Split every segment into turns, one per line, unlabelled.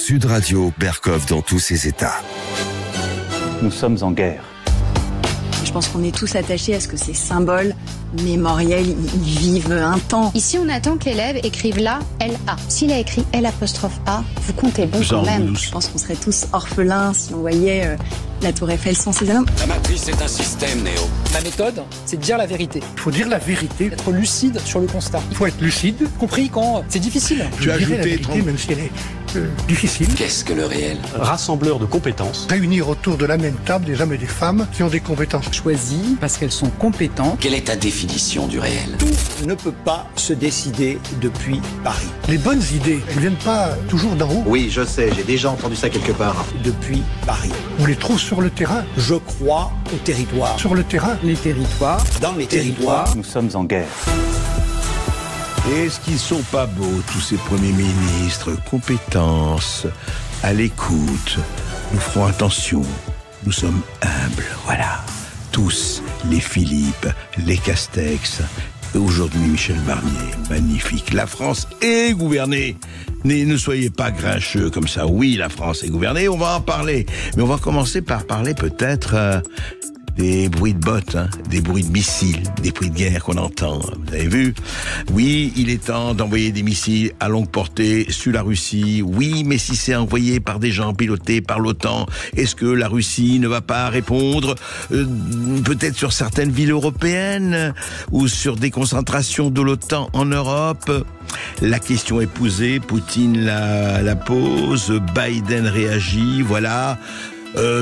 Sud Radio, Berkov dans tous ses états.
Nous sommes en guerre.
Je pense qu'on est tous attachés à ce que ces symboles mémoriels, ils vivent un temps.
Ici, on attend que l'élève écrive là, L-A. S'il a écrit L''A, vous comptez bon quand même.
Je pense qu'on serait tous orphelins si on voyait la Tour Eiffel sans ses anneaux.
La matrice est un système, Néo.
Ma méthode, c'est de dire la vérité. Il faut dire la vérité, être lucide sur le constat. Il faut être lucide, compris quand c'est difficile.
Tu as ajouté la vérité, même si elle est difficile.
Qu'est-ce que le réel?
Rassembleur de compétences.
Réunir autour de la même table des hommes et des femmes qui ont des compétences.
Choisies parce qu'elles sont compétentes.
Quelle est ta définition du réel?
Tout ne peut pas se décider depuis Paris.
Les bonnes idées, elles ne viennent pas toujours d'en haut.
Oui, je sais, j'ai déjà entendu ça quelque part. Depuis Paris.
On les trouve sur le terrain.
Je crois au territoire.
Sur le terrain.
Les territoires.
Dans les territoires.
Nous sommes en guerre.
Est-ce qu'ils sont pas beaux, tous ces premiers ministres? Compétences, à l'écoute, nous ferons attention, nous sommes humbles, voilà. Tous, les Philippe, les Castex, et aujourd'hui Michel Barnier, magnifique. La France est gouvernée. Ne soyez pas grincheux comme ça. Oui, la France est gouvernée, on va en parler. Mais on va commencer par parler peut-être des bruits de bottes, des bruits de missiles, des bruits de guerre qu'on entend. Vous avez vu? Oui, il est temps d'envoyer des missiles à longue portée sur la Russie. Oui, mais si c'est envoyé par des gens pilotés par l'OTAN, est-ce que la Russie ne va pas répondre peut-être sur certaines villes européennes ou sur des concentrations de l'OTAN en Europe? La question est posée, Poutine la pose, Biden réagit, voilà.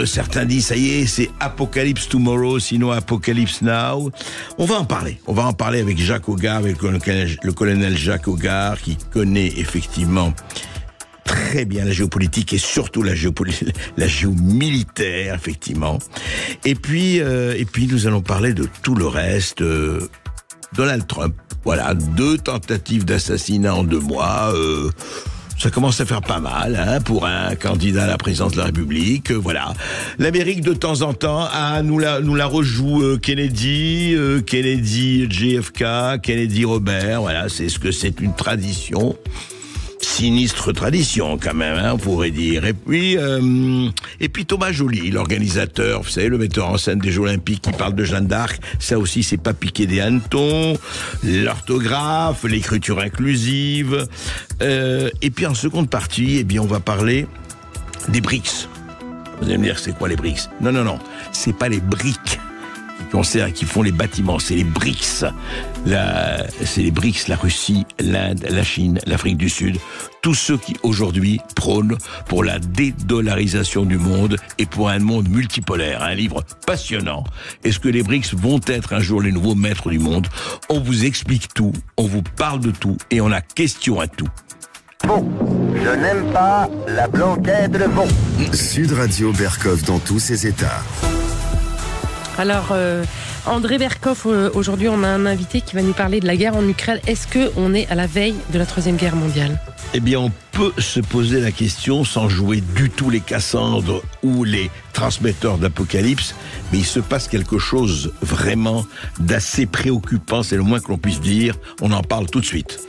Certains disent, ça y est, c'est Apocalypse Tomorrow, sinon Apocalypse Now. On va en parler avec Jacques Augard, avec le colonel Jacques Augard, qui connaît effectivement très bien la géopolitique et surtout la géomilitaire, effectivement. Et puis nous allons parler de tout le reste. Donald Trump, voilà, 2 tentatives d'assassinat en 2 mois, ça commence à faire pas mal pour un candidat à la présidence de la République. Voilà. L'Amérique, de temps en temps, nous la rejoue Kennedy, JFK, Kennedy Robert. Voilà, c'est une tradition. Sinistre tradition quand même, on pourrait dire. Et puis Thomas Joly, l'organisateur, vous savez, le metteur en scène des Jeux Olympiques, qui parle de Jeanne d'Arc. Ça aussi, c'est pas piquer des hannetons. L'orthographe, l'écriture inclusive. Et puis en seconde partie, on va parler des BRICS. Vous allez me dire, c'est quoi les BRICS? Non, c'est pas les briques qui font les bâtiments, c'est les BRICS. C'est les BRICS, la Russie, l'Inde, la Chine, l'Afrique du Sud, tous ceux qui aujourd'hui prônent pour la dédollarisation du monde et pour un monde multipolaire. Un livre passionnant. Est-ce que les BRICS vont être un jour les nouveaux maîtres du monde? On vous explique tout, on vous parle de tout et on a question à tout.
Bon, je n'aime pas la blanquette de veau.
Sud Radio, Berkov dans tous ses états.
Alors, André Berkov, aujourd'hui, on a un invité qui va nous parler de la guerre en Ukraine. Est-ce qu'on est à la veille de la Troisième Guerre mondiale?
Eh bien, on peut se poser la question sans jouer du tout les Cassandres ou les transmetteurs d'Apocalypse, mais il se passe quelque chose vraiment d'assez préoccupant, c'est le moins que l'on puisse dire. On en parle tout de suite.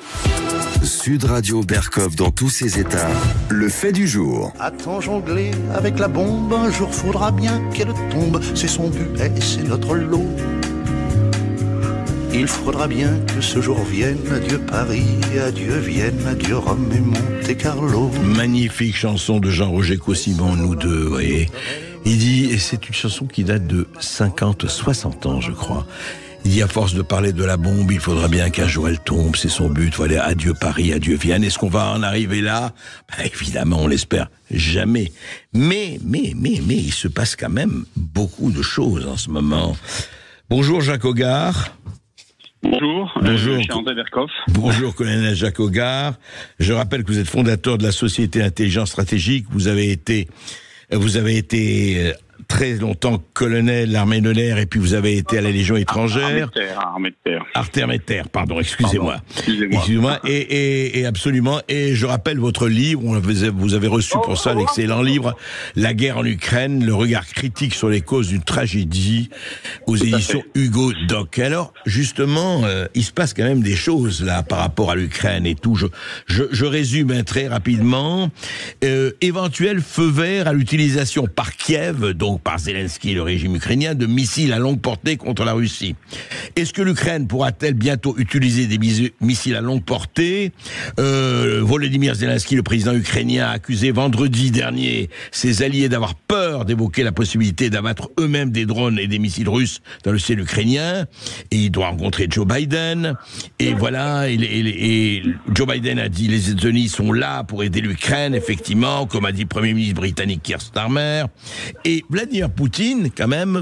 Sud Radio, Berkov dans tous ses états. Le fait du jour.
A-t-on jonglé avec la bombe? Un jour faudra bien qu'elle tombe. C'est son but et c'est notre lot. Il faudra bien que ce jour vienne. Adieu Paris, adieu Vienne, adieu Rome et Monte-Carlo.
Magnifique chanson de Jean-Roger Caussimon, nous deux, vous voyez. Il dit, et c'est une chanson qui date de 60 ans, je crois. Il dit, à force de parler de la bombe, il faudra bien qu'un jour elle tombe, c'est son but. Voilà, adieu Paris, adieu Vienne. Est-ce qu'on va en arriver là? Évidemment, on l'espère jamais. Mais, il se passe quand même beaucoup de choses en ce moment. Bonjour Jacques Augard.
Bonjour,
Bonjour.
Je suis André Berkov.
Bonjour, colonel Jacques Augard. Je rappelle que vous êtes fondateur de la Société Intelligence Stratégique. Vous avez été très longtemps colonel de l'armée de l'air, et puis vous avez été à la Légion étrangère.
Armée de terre.
Armée de terre, pardon, excusez-moi. Excusez-moi, et absolument, et je rappelle votre livre, vous avez reçu pour ça l'excellent livre « La guerre en Ukraine, le regard critique sur les causes d'une tragédie » aux éditions Hugo Doc. Alors, justement, il se passe quand même des choses là par rapport à l'Ukraine et tout. Je résume très rapidement. Éventuel feu vert à l'utilisation par Kiev, donc par Zelensky et le régime ukrainien, de missiles à longue portée contre la Russie. Est-ce que l'Ukraine pourra-t-elle bientôt utiliser des missiles à longue portée? Volodymyr Zelensky, le président ukrainien, a accusé vendredi dernier ses alliés d'avoir peur d'évoquer la possibilité d'abattre eux-mêmes des drones et des missiles russes dans le ciel ukrainien. Et il doit rencontrer Joe Biden. Et voilà, et Joe Biden a dit les États-Unis sont là pour aider l'Ukraine, effectivement, comme a dit le Premier ministre britannique Keir Starmer. Et Vladimir Poutine, quand même,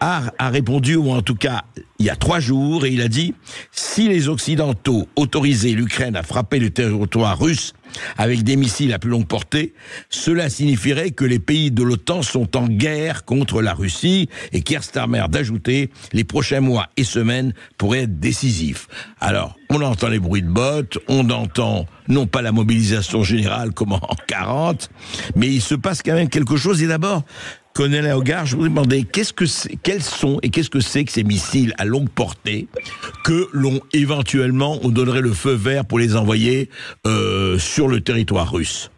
a répondu, ou en tout cas, il y a 3 jours, et il a dit « Si les Occidentaux autorisaient l'Ukraine à frapper le territoire russe avec des missiles à plus longue portée, cela signifierait que les pays de l'OTAN sont en guerre contre la Russie. » Et Keir Starmer d'ajouter « Les prochains mois et semaines pourraient être décisifs. » Alors, on entend les bruits de bottes, on entend non pas la mobilisation générale comme en 40, mais il se passe quand même quelque chose. Et d'abord, Colonel Hogar, je vous demandais quels sont et qu'est-ce que c'est que ces missiles à longue portée que l'on éventuellement on donnerait le feu vert pour les envoyer sur le territoire russe?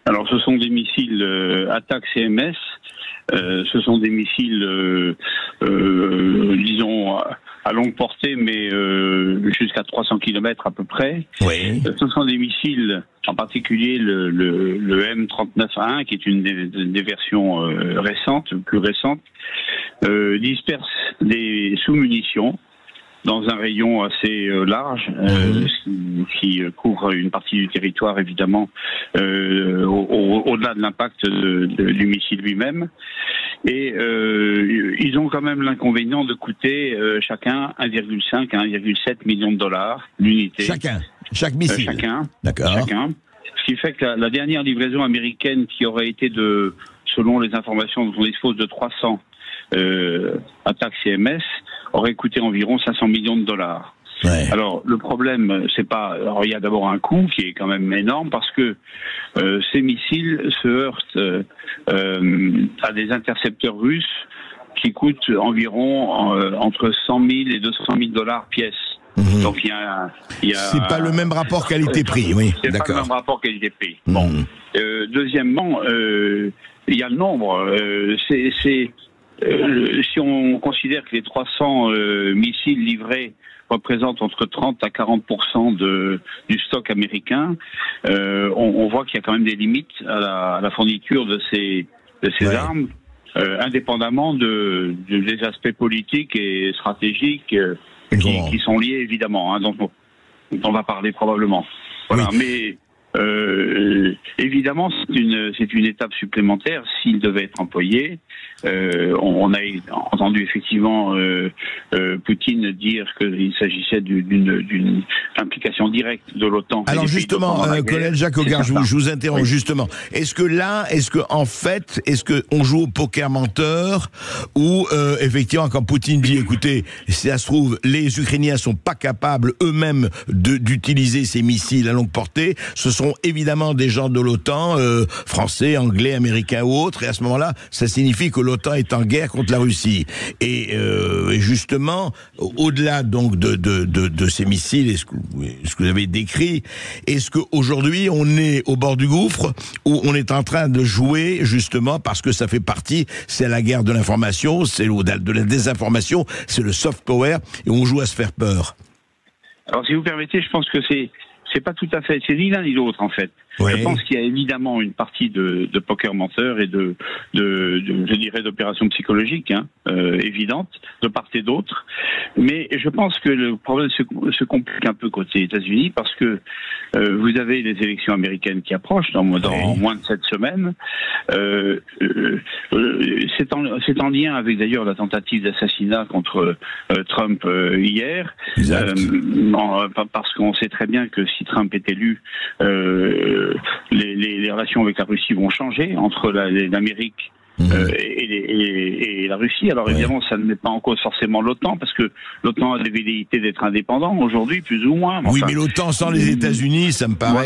Alors, ce sont des missiles attaque CMS. Ce sont des missiles, disons, à longue portée, mais jusqu'à 300 km à peu près.
Oui.
Ce sont des missiles, en particulier le M39A1, qui est une des versions plus récentes, disperse des sous-munitions dans un rayon assez large, qui couvre une partie du territoire, évidemment, au-delà de l'impact du missile lui-même. Et ils ont quand même l'inconvénient de coûter chacun 1,5 à 1,7 million de dollars l'unité.
Chaque missile.
D'accord. Chacun. Ce qui fait que la dernière livraison américaine, qui aurait été selon les informations dont on dispose, de 300 attaques CMS, aurait coûté environ 500 millions de dollars. Ouais. Alors, le problème, c'est pas... Alors, il y a d'abord un coût qui est quand même énorme, parce que ces missiles se heurtent à des intercepteurs russes qui coûtent environ entre 100 000 et 200 000 dollars pièce. Donc, il y a
c'est pas le même rapport qualité-prix, oui.
C'est pas le même rapport qualité-prix. Bon. Deuxièmement, il y a le nombre. Si on considère que les 300 missiles livrés représentent entre 30 à 40% du stock américain, on voit qu'il y a quand même des limites à la fourniture de ces armes, indépendamment des aspects politiques et stratégiques qui sont liés, évidemment, dont on va parler probablement. Voilà, mais évidemment, c'est une étape supplémentaire s'il devait être employé. On a entendu effectivement Poutine dire qu'il s'agissait d'une implication directe de l'OTAN.
Alors justement, colonel Jacques Hogar, je vous interromps justement. Est-ce qu'on joue au poker menteur, ou effectivement, quand Poutine dit, écoutez, si ça se trouve, les Ukrainiens sont pas capables eux-mêmes d'utiliser ces missiles à longue portée, ce sont évidemment des gens de l'OTAN, français, anglais, américains ou autres, et à ce moment-là, ça signifie que l'OTAN est en guerre contre la Russie. Et justement, au-delà donc de ces missiles, ce que vous avez décrit, est-ce qu'aujourd'hui on est au bord du gouffre, ou on est en train de jouer justement, parce que ça fait partie, c'est la guerre de l'information, c'est de la désinformation, c'est le soft power, et on joue à se faire peur?
Alors si vous permettez, je pense que c'est pas tout à fait, c'est ni l'un ni l'autre en fait. Oui. Je pense qu'il y a évidemment une partie de poker menteur et je dirais d'opération psychologique, évidente, de part et d'autre. Mais je pense que le problème se complique un peu côté États-Unis, parce que vous avez les élections américaines qui approchent dans moins de 7 semaines. C'est en lien avec d'ailleurs la tentative d'assassinat contre Trump hier, parce qu'on sait très bien que si Trump est élu, les relations avec la Russie vont changer entre l'Amérique et la Russie. Alors évidemment, ça ne met pas en cause forcément l'OTAN, parce que l'OTAN a des velléités d'être indépendant aujourd'hui, plus ou moins.
Oui, mais l'OTAN sans les États-Unis, ça me paraît...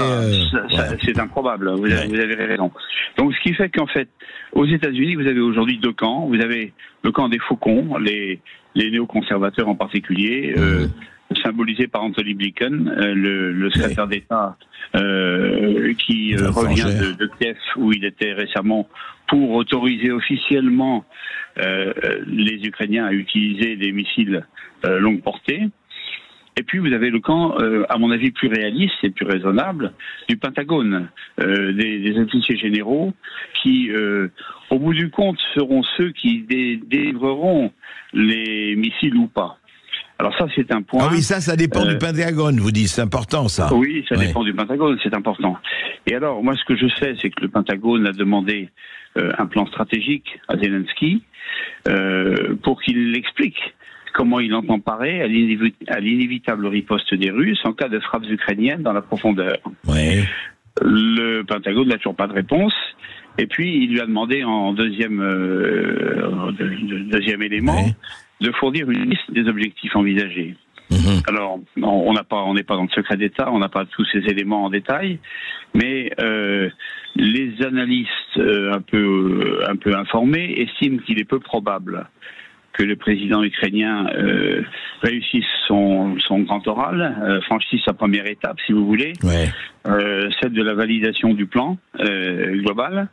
c'est improbable, vous avez raison. Donc ce qui fait qu'en fait, aux États-Unis, vous avez aujourd'hui deux camps. Vous avez le camp des faucons, les néoconservateurs en particulier, symbolisé par Anthony Blinken, le secrétaire d'État qui revient de Kiev, où il était récemment, pour autoriser officiellement les Ukrainiens à utiliser des missiles longue portée. Et puis vous avez le camp, à mon avis, plus réaliste et plus raisonnable du Pentagone, des officiers généraux qui, au bout du compte, seront ceux qui délivreront les missiles ou pas. Alors ça, c'est un point...
Ah oui, ça dépend du Pentagone, vous dites, c'est important ça.
Oui, ça dépend du Pentagone, c'est important. Et alors, moi, ce que je sais, c'est que le Pentagone a demandé un plan stratégique à Zelensky pour qu'il explique comment il entend parer à l'inévitable riposte des Russes en cas de frappes ukrainiennes dans la profondeur.
Ouais.
Le Pentagone n'a toujours pas de réponse. Et puis, il lui a demandé en deuxième élément de fournir une liste des objectifs envisagés. Alors, on n'est pas dans le secret d'État, on n'a pas tous ces éléments en détail, mais les analystes un peu informés estiment qu'il est peu probable que le président ukrainien réussisse son grand oral, franchisse sa première étape, si vous voulez, celle de la validation du plan global.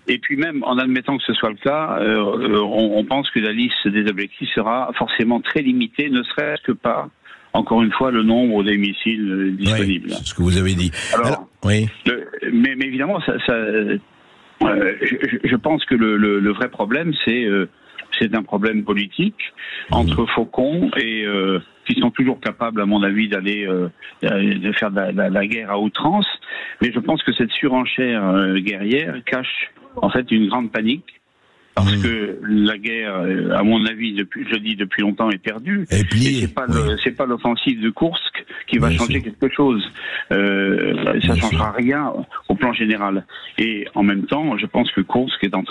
Et puis même, en admettant que ce soit le cas, on pense que la liste des objectifs sera forcément très limitée, ne serait-ce que par, encore une fois, le nombre des missiles disponibles.
C'est ce que vous avez dit.
Alors, mais évidemment, je pense que le vrai problème, c'est un problème politique entre faucons et qui sont toujours capables, à mon avis, de faire de la guerre à outrance. Mais je pense que cette surenchère guerrière cache en fait une grande panique. Parce que la guerre, à mon avis, je dis depuis longtemps, est perdue. Et c'est pas l'offensive de Koursk qui va changer quelque chose. Ça changera rien au plan général. Et en même temps, je pense que Koursk est un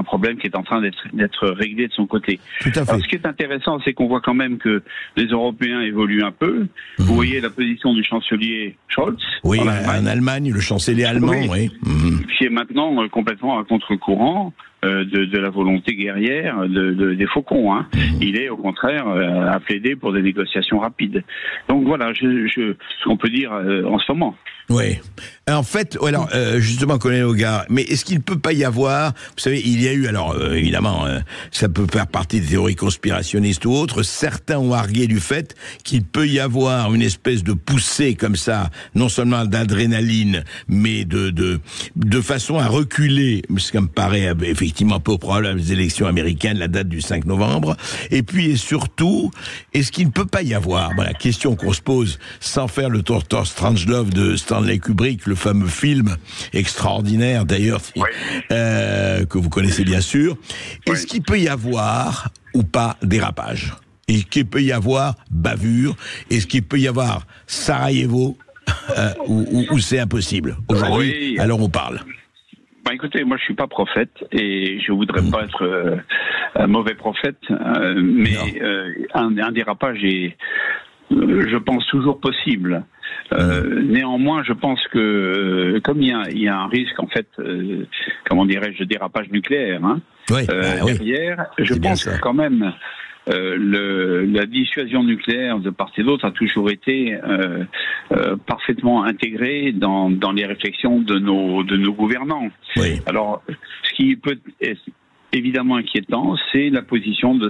problème qui est en train d'être réglé de son côté.
Tout à fait.
Alors, ce qui est intéressant, c'est qu'on voit quand même que les Européens évoluent un peu. Vous voyez la position du chancelier Scholz.
Oui, en Allemagne, le chancelier allemand,
qui est maintenant complètement à contre-courant de la volonté guerrière des faucons. Il est au contraire à plaider pour des négociations rapides. Donc voilà, ce qu'on peut dire en ce moment.
Oui. En fait, alors justement, colonel Hogar, mais est-ce qu'il ne peut pas y avoir, vous savez, il y a eu, alors évidemment, ça peut faire partie des théories conspirationnistes ou autres, certains ont argué du fait qu'il peut y avoir une espèce de poussée comme ça, non seulement d'adrénaline, mais de façon à reculer, ce qui me paraît effectivement peu probable, les élections américaines, la date du 5 novembre, et puis et surtout, est-ce qu'il ne peut pas y avoir, la question qu'on se pose, sans faire le Dr Strangelove de Stanley Kubrick, le fameux film extraordinaire d'ailleurs, que vous connaissez bien sûr, est-ce qu'il peut y avoir ou pas dérapage? Est-ce qu'il peut y avoir bavure? Est-ce qu'il peut y avoir Sarajevo ou c'est impossible? Aujourd'hui, alors on parle.
Écoutez, moi je suis pas prophète et je voudrais pas être un mauvais prophète, mais un dérapage est, je pense, toujours possible. Néanmoins, je pense que comme il y a un risque en fait, comment dirais-je, de dérapage nucléaire derrière, je pense que quand même la dissuasion nucléaire de part et d'autre a toujours été parfaitement intégrée dans les réflexions de nos gouvernants. Alors, ce qui peut être évidemment inquiétant, c'est la position de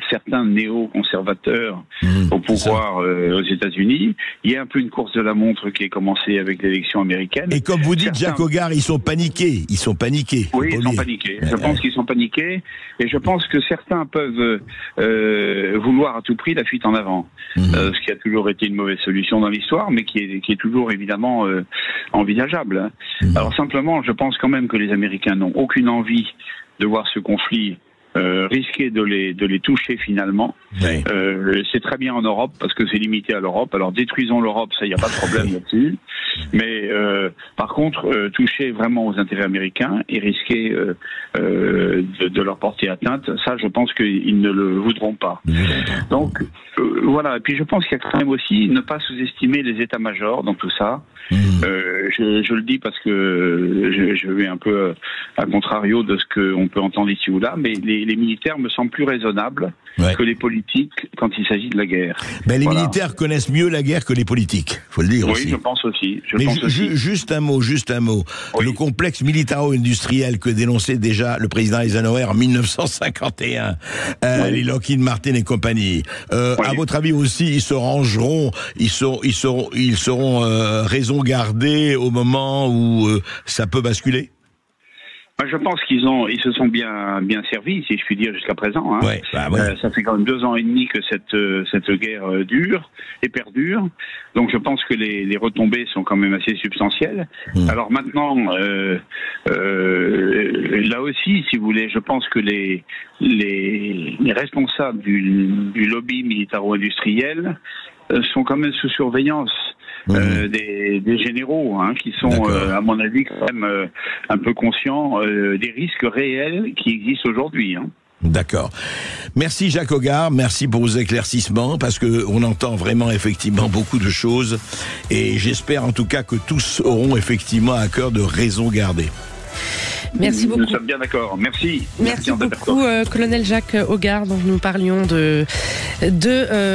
certains néo-conservateurs au pouvoir aux États-Unis. Il y a un peu une course de la montre qui est commencée avec l'élection américaine.
Et comme vous dites, Jacques Hogar, ils sont paniqués. Ils sont paniqués.
Oui, ils sont paniqués. Je pense qu'ils sont paniqués. Et je pense que certains peuvent vouloir à tout prix la fuite en avant. Ce qui a toujours été une mauvaise solution dans l'histoire, mais qui est toujours évidemment envisageable. Alors simplement, je pense quand même que les Américains n'ont aucune envie de voir ce conflit risquer de les toucher finalement.
Oui.
C'est très bien en Europe parce que c'est limité à l'Europe. Alors détruisons l'Europe, ça, il n'y a pas de problème là-dessus. Mais par contre, toucher vraiment aux intérêts américains et risquer de leur porter atteinte, ça, je pense qu'ils ne le voudront pas. Donc voilà. Et puis je pense qu'il y a quand même aussi ne pas sous-estimer les états-majors dans tout ça. Je le dis parce que je vais un peu à contrario de ce qu'on peut entendre ici ou là, mais les militaires me semblent plus raisonnables que les politiques quand il s'agit de la guerre.
Ben, les militaires connaissent mieux la guerre que les politiques, faut le dire aussi.
Oui, je pense aussi.
Juste un mot. Oui. Le complexe militaro-industriel que dénonçait déjà le président Eisenhower en 1951, les Lockheed Martin et compagnie. À votre avis aussi, ils se rangeront, ils seront raison gardée au moment où ça peut basculer?
Je pense qu'ils se sont bien servis, si je puis dire, jusqu'à présent. Hein.
Ouais,
ça fait quand même 2 ans et demi que cette guerre dure et perdure. Donc je pense que les retombées sont quand même assez substantielles. Alors maintenant, là aussi, si vous voulez, je pense que les responsables du lobby militaro-industriel sont quand même sous surveillance. Des généraux qui sont, à mon avis, quand même un peu conscients des risques réels qui existent aujourd'hui.
D'accord. Merci Jacques Hoggard, merci pour vos éclaircissements, parce que on entend vraiment effectivement beaucoup de choses, et j'espère en tout cas que tous auront effectivement à cœur de raison garder.
Merci beaucoup.
Nous sommes bien d'accord. Merci.
Merci beaucoup, colonel Jacques Hoggard. Donc nous parlions de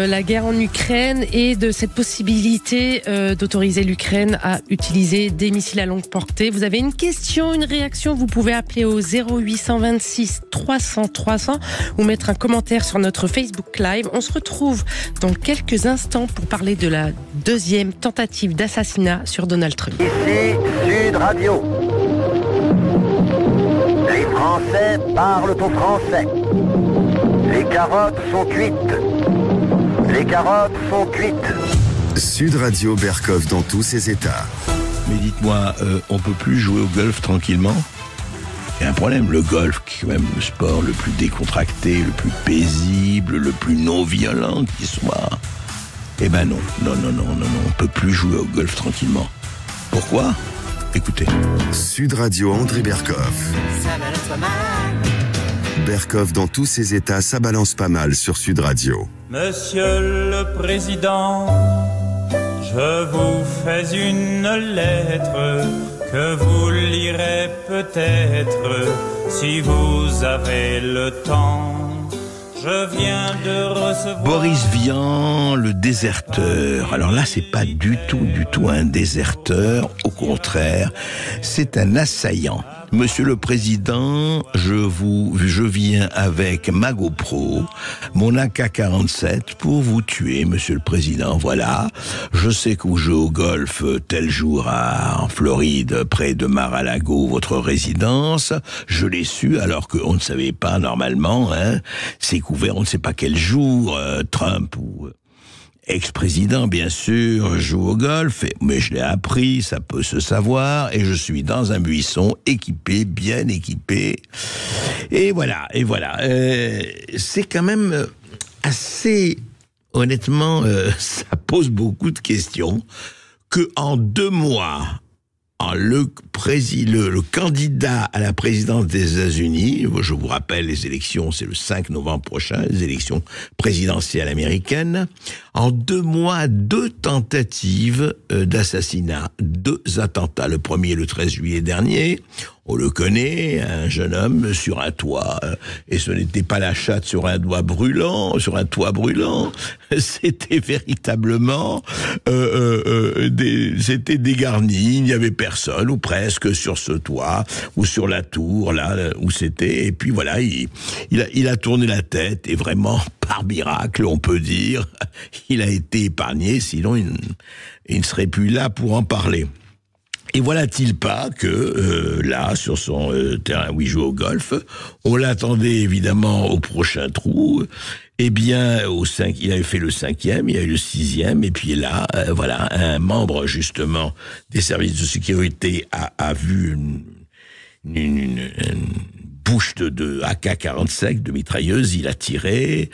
la guerre en Ukraine et de cette possibilité d'autoriser l'Ukraine à utiliser des missiles à longue portée. Vous avez une question, une réaction, vous pouvez appeler au 0826 300 300 ou mettre un commentaire sur notre Facebook Live. On se retrouve dans quelques instants pour parler de la 2e tentative d'assassinat sur Donald Trump.
Ici Sud Radio. Les Français parlent au français. Les carottes sont cuites. Les carottes sont cuites.
Sud Radio Berkov dans tous ses états.
Mais dites-moi, on peut plus jouer au golf tranquillement? Il y a un problème, le golf, qui est quand même le sport le plus décontracté, le plus paisible, le plus non-violent qui soit. Eh ben non, on peut plus jouer au golf tranquillement. Pourquoi? Écoutez.
Sud Radio André Berkov. Berkov dans tous ses états, ça balance pas mal sur Sud Radio.
Monsieur le Président, je vous fais une lettre que vous lirez peut-être si vous avez le temps. Je viens de recevoir...
Boris Vian, le déserteur. Alors là, c'est pas du tout un déserteur. Au contraire, c'est un assaillant. Monsieur le Président, je viens avec ma GoPro, mon AK-47 pour vous tuer, Monsieur le Président. Voilà. Je sais que vous jouez au golf tel jour en Floride, près de Mar-a-Lago, votre résidence. Je l'ai su alors qu'on ne savait pas normalement. C'est couvert, on ne sait pas quel jour. Trump ou ex-président, bien sûr, joue au golf, mais je l'ai appris, ça peut se savoir, et je suis dans un buisson équipé, bien équipé. Et voilà. C'est quand même assez, honnêtement, ça pose beaucoup de questions, que en 2 mois, le candidat à la présidence des États-Unis, je vous rappelle, les élections, c'est le 5 novembre prochain, les élections présidentielles américaines. En 2 mois, 2 tentatives d'assassinat, 2 attentats. Le premier, le 13 juillet dernier. On le connaît, un jeune homme sur un toit, et ce n'était pas la chatte sur un toit brûlant, c'était véritablement, c'était dégarni, il n'y avait personne, ou presque, sur ce toit, ou sur la tour, là, où c'était, et puis voilà, il a tourné la tête, et vraiment, par miracle, on peut dire, il a été épargné, sinon il ne serait plus là pour en parler. Et voilà-t-il pas que là, sur son terrain où il joue au golf, on l'attendait évidemment au prochain trou. Eh bien, il avait fait le 5e, il y a eu le 6e, et puis là, voilà, un membre justement des services de sécurité a vu une push de AK-47, de mitrailleuse, il a tiré,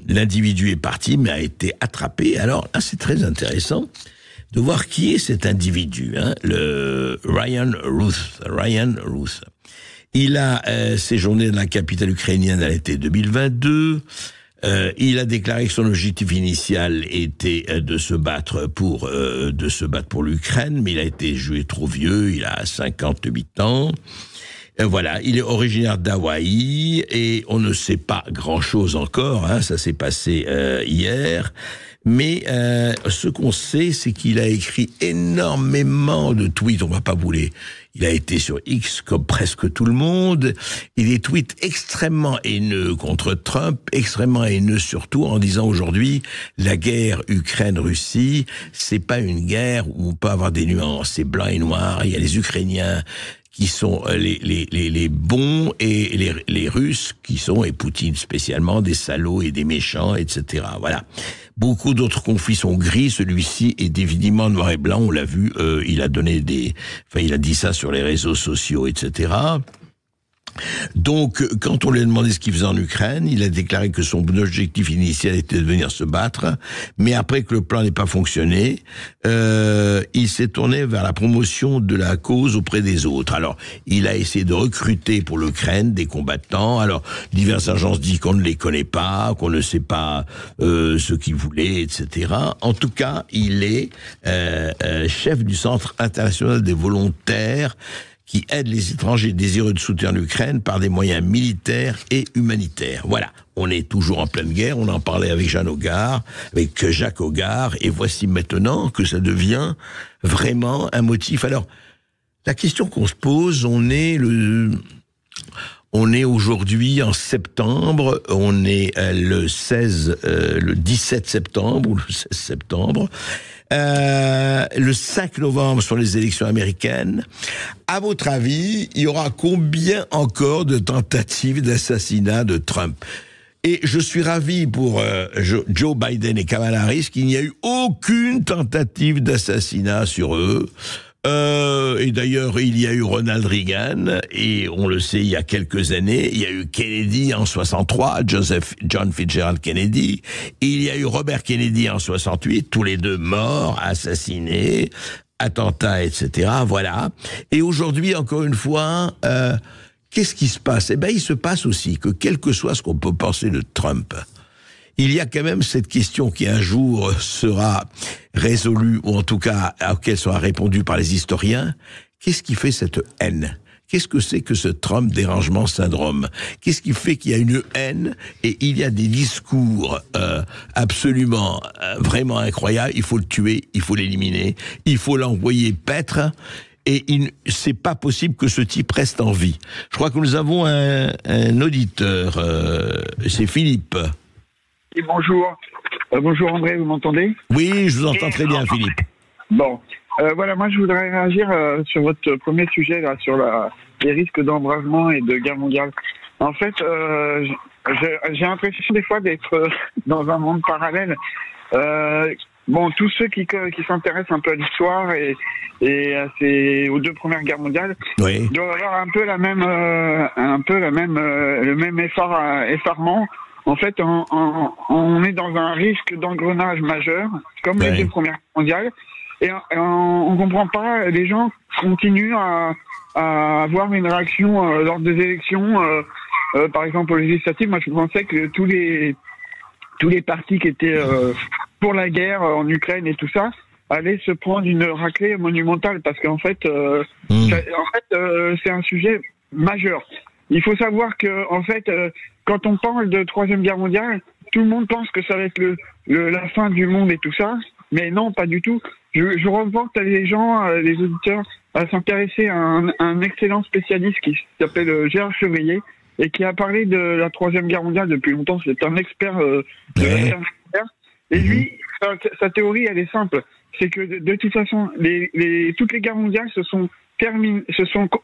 l'individu est parti, mais a été attrapé. Alors là, c'est très intéressant de voir qui est cet individu, hein, le Ryan Ruth. Il a séjourné dans la capitale ukrainienne à l'été 2022. Il a déclaré que son objectif initial était de se battre pour l'Ukraine, mais il a été jugé trop vieux, il a 58 ans. Voilà, il est originaire d'Hawaï et on ne sait pas grand-chose encore, hein, ça s'est passé hier. Mais ce qu'on sait, c'est qu'il a écrit énormément de tweets, on va pas bouler. Il a été sur X comme presque tout le monde, et des tweets extrêmement haineux contre Trump, extrêmement haineux surtout en disant aujourd'hui, la guerre Ukraine-Russie, c'est pas une guerre où on peut avoir des nuances, c'est blanc et noir, il y a les Ukrainiens qui sont les bons et les Russes qui sont, et Poutine spécialement, des salauds et des méchants, etc. Voilà. Beaucoup d'autres conflits sont gris, celui-ci est évidemment noir et blanc, on l'a vu, il a dit ça sur les réseaux sociaux, etc. Donc, quand on lui a demandé ce qu'il faisait en Ukraine, il a déclaré que son objectif initial était de venir se battre, mais après que le plan n'ait pas fonctionné, il s'est tourné vers la promotion de la cause auprès des autres. Alors, il a essayé de recruter pour l'Ukraine des combattants. Alors, diverses agences disent qu'on ne les connaît pas, qu'on ne sait pas ce qu'ils voulaient, etc. En tout cas, il est chef du Centre international des volontaires qui aide les étrangers désireux de soutenir l'Ukraine par des moyens militaires et humanitaires. Voilà, on est toujours en pleine guerre, on en parlait avec Jacques Hogar, et voici maintenant que ça devient vraiment un motif. Alors, la question qu'on se pose, on est aujourd'hui en septembre, on est le 17 septembre, ou le 16 septembre, le 5 novembre sont les élections américaines. À votre avis, il y aura combien encore de tentatives d'assassinat de Trump ? Et je suis ravi pour Joe Biden et Kamala Harris qu'il n'y a eu aucune tentative d'assassinat sur eux. Et d'ailleurs, il y a eu Ronald Reagan, et on le sait, il y a quelques années, il y a eu Kennedy en 63, John Fitzgerald Kennedy, et il y a eu Robert Kennedy en 68, tous les deux morts, assassinés, attentats, etc. Voilà. Et aujourd'hui, encore une fois, qu'est-ce qui se passe ? Eh ben, il se passe aussi que, quel que soit ce qu'on peut penser de Trump, il y a quand même cette question qui un jour sera résolue, ou en tout cas à laquelle sera répondu par les historiens. Qu'est-ce qui fait cette haine ? Qu'est-ce que c'est que ce Trump dérangement syndrome ? Qu'est-ce qui fait qu'il y a une haine et il y a des discours absolument, vraiment incroyables ? Il faut le tuer, il faut l'éliminer, il faut l'envoyer paître. Et c'est pas possible que ce type reste en vie. Je crois que nous avons un auditeur, c'est Philippe.
Et bonjour. Bonjour André, vous m'entendez ?
Oui, je vous entends très bien, Philippe.
Bon, voilà, moi je voudrais réagir sur votre premier sujet, là, sur les risques d'embrasement et de guerre mondiale. En fait, j'ai l'impression des fois d'être dans un monde parallèle. Bon, tous ceux qui s'intéressent un peu à l'histoire et aux deux premières guerres mondiales, oui, doivent avoir le même effarement. En fait, on est dans un risque d'engrenage majeur, comme les deux premières guerres mondiales, et on comprend pas. Les gens continuent à avoir une réaction lors des élections, par exemple aux législatives. Moi, je pensais que tous les partis qui étaient pour la guerre en Ukraine et tout ça allaient se prendre une raclée monumentale, parce qu'en fait, c'est un sujet majeur. Il faut savoir que, en fait, quand on parle de Troisième Guerre mondiale, tout le monde pense que ça va être la fin du monde et tout ça, mais non, pas du tout. Je reporte les gens, les auditeurs, à s'intéresser à un excellent spécialiste qui s'appelle Gérard Chevrier, et qui a parlé de la Troisième Guerre mondiale depuis longtemps. C'est un expert de la guerre mondiale. Et lui, sa théorie, elle est simple. C'est que, de toute façon, toutes les guerres mondiales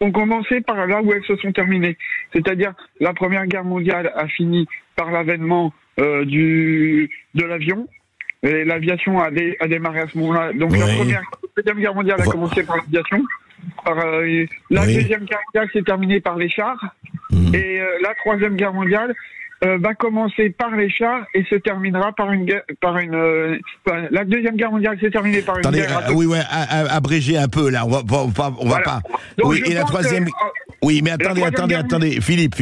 ont commencé par là où elles se sont terminées. C'est-à-dire, la Première Guerre mondiale a fini par l'avènement de l'avion. Et l'aviation a démarré à ce moment-là. Donc la Deuxième Guerre mondiale a commencé par l'aviation. La Deuxième Guerre mondiale s'est terminée par les chars, et la Troisième Guerre mondiale va commencer par les chars et se terminera par la Deuxième Guerre mondiale s'est terminée par une guerre.
Abrégé un peu là, on va pas.
Donc,
oui, et la troisième. Oui, mais attendez, Philippe.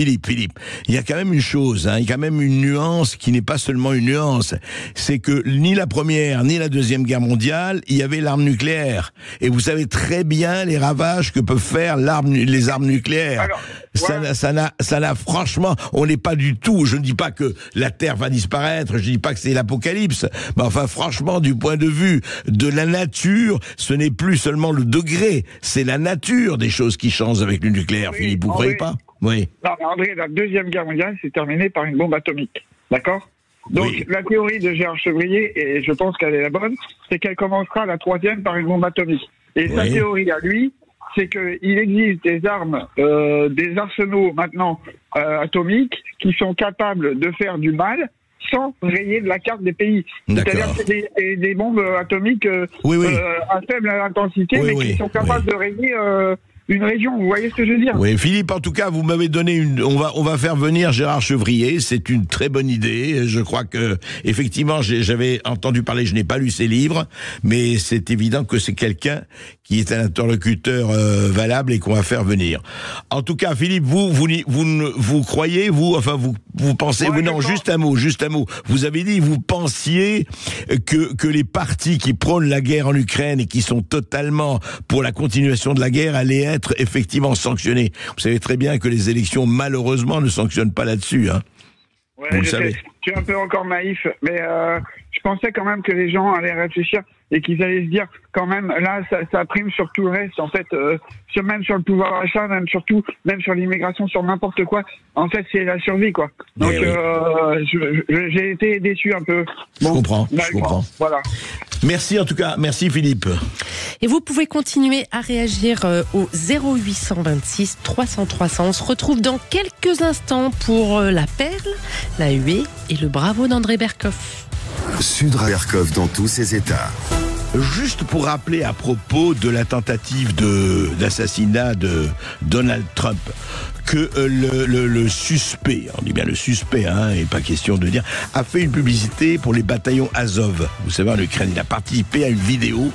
Il y a quand même une chose, il y a quand même une nuance qui n'est pas seulement une nuance. C'est que ni la première ni la Deuxième Guerre mondiale, il y avait l'arme nucléaire. Et vous savez très bien les ravages que peuvent faire les armes nucléaires.
Alors,
ça n'a franchement, on n'est pas du tout. Je ne dis pas que la Terre va disparaître, je ne dis pas que c'est l'apocalypse. Mais enfin, franchement, du point de vue de la nature, ce n'est plus seulement le degré, c'est la nature des choses qui changent avec le nucléaire.
Oui,
Philippe, vous ne croyez pas? Oui.
Non, mais André, la Deuxième Guerre mondiale s'est terminée par une bombe atomique. D'accord? Donc, la théorie de Gérard Chevrier, et je pense qu'elle est la bonne, c'est qu'elle commencera la troisième par une bombe atomique. Et sa théorie à lui, c'est qu'il existe des armes, des arsenaux maintenant atomiques qui sont capables de faire du mal sans rayer de la carte des pays. C'est-à-dire que c'est des bombes atomiques à faible intensité, mais qui sont capables de rayer une région. Vous voyez ce que je veux dire?
Oui, Philippe, en tout cas, vous m'avez donné on va faire venir Gérard Chevrier. C'est une très bonne idée. Je crois que, effectivement, j'avais entendu parler, je n'ai pas lu ses livres, mais c'est évident que c'est quelqu'un qui est un interlocuteur valable et qu'on va faire venir. En tout cas, Philippe, vous croyez, vous pensez, non, juste un mot. Vous avez dit, vous pensiez que les partis qui prônent la guerre en Ukraine et qui sont totalement pour la continuation de la guerre allaient être effectivement sanctionnés. Vous savez très bien que les élections, malheureusement, ne sanctionnent pas là-dessus, hein.
Ouais, je suis un peu encore naïf, mais je pensais quand même que les gens allaient réfléchir et qu'ils allaient se dire, quand même, là, ça prime sur tout le reste, en fait, même sur le pouvoir d'achat, même sur l'immigration, sur n'importe quoi. En fait, c'est la survie, quoi. Donc, j'ai été déçu un peu. Bon,
je comprends.
Voilà.
Merci en tout cas, merci Philippe.
Et vous pouvez continuer à réagir au 0826 300 300. On se retrouve dans quelques instants pour la perle, la huée et le bravo d'André Berkoff.
Sud Berkoff dans tous ses états.
Juste pour rappeler à propos de la tentative d'assassinat de Donald Trump, que le suspect, on dit bien le suspect, et pas question de dire, a fait une publicité pour les bataillons Azov. Vous savez, en Ukraine, il a participé à une vidéo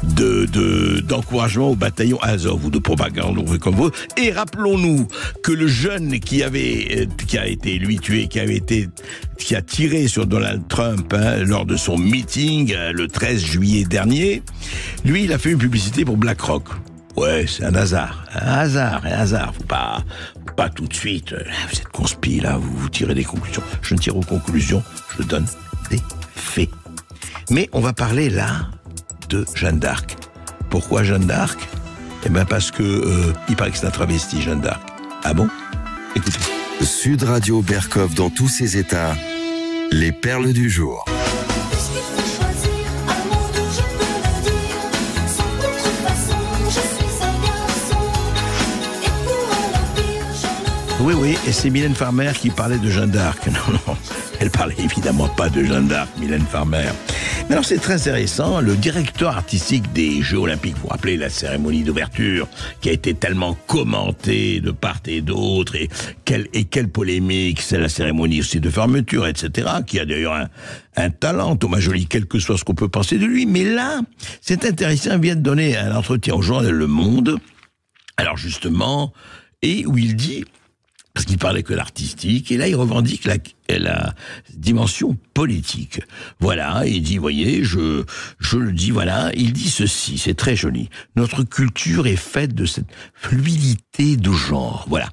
d'encouragement aux bataillons Azov, ou de propagande, comme vous. Et rappelons-nous que le jeune qui a été lui tué, qui a tiré sur Donald Trump lors de son meeting le 13 juillet dernier, lui, il a fait une publicité pour BlackRock. Ouais, c'est un hasard. Faut pas tout de suite. Vous êtes conspi, là, vous tirez des conclusions. Je ne tire aux conclusions, je donne des faits. Mais on va parler là de Jeanne d'Arc. Pourquoi Jeanne d'Arc? Eh bien parce que il paraît que c'est un travesti, Jeanne d'Arc. Ah bon? Écoutez.
Sud Radio Berkoff dans tous ses états. Les perles du jour.
Oui, et c'est Mylène Farmer qui parlait de Jeanne d'Arc. Non, elle parlait évidemment pas de Jeanne d'Arc, Mylène Farmer. Mais alors c'est très intéressant, le directeur artistique des Jeux Olympiques, vous vous rappelez la cérémonie d'ouverture qui a été tellement commentée de part et d'autre, et quelle polémique, c'est la cérémonie aussi de fermeture, etc., qui a d'ailleurs un talent, Thomas Joly, quel que soit ce qu'on peut penser de lui. Mais là, c'est intéressant, il vient de donner un entretien au journal Le Monde, alors justement, et où il dit... Parce qu'il parlait que l'artistique, et là il revendique la dimension politique. Voilà, il dit, voyez, je le dis, voilà, il dit ceci, c'est très joli. Notre culture est faite de cette fluidité de genre. Voilà.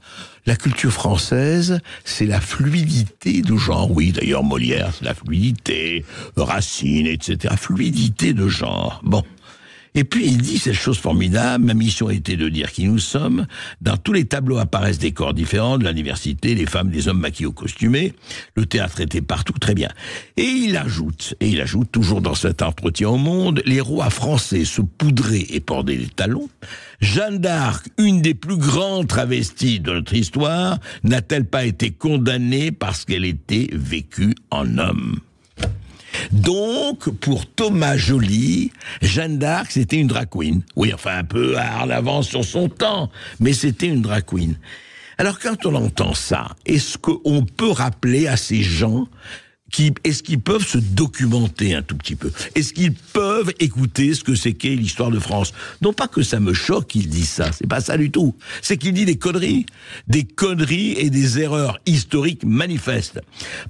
La culture française, c'est la fluidité de genre. Oui, d'ailleurs, Molière, c'est la fluidité, Racine, etc. Fluidité de genre. Bon. Et puis il dit cette chose formidable, ma mission était de dire qui nous sommes, dans tous les tableaux apparaissent des corps différents, de la diversité, les femmes, des hommes maquillés ou costumés, le théâtre était partout, très bien. Et il ajoute toujours dans cet entretien au Monde, les rois français se poudraient et portaient les talons. Jeanne d'Arc, une des plus grandes travesties de notre histoire, n'a-t-elle pas été condamnée parce qu'elle était vécue en homme ? Donc, pour Thomas Joly, Jeanne d'Arc, c'était une drag queen. Oui, enfin, un peu en avance sur son temps, mais c'était une drag queen. Alors, quand on entend ça, est-ce qu'on peut rappeler à ces gens est-ce qu'ils peuvent se documenter un tout petit peu? Est-ce qu'ils peuvent écouter ce que c'est qu'est l'histoire de France? Non pas que ça me choque qu'il dise ça, c'est pas ça du tout. C'est qu'il dit des conneries et des erreurs historiques manifestes.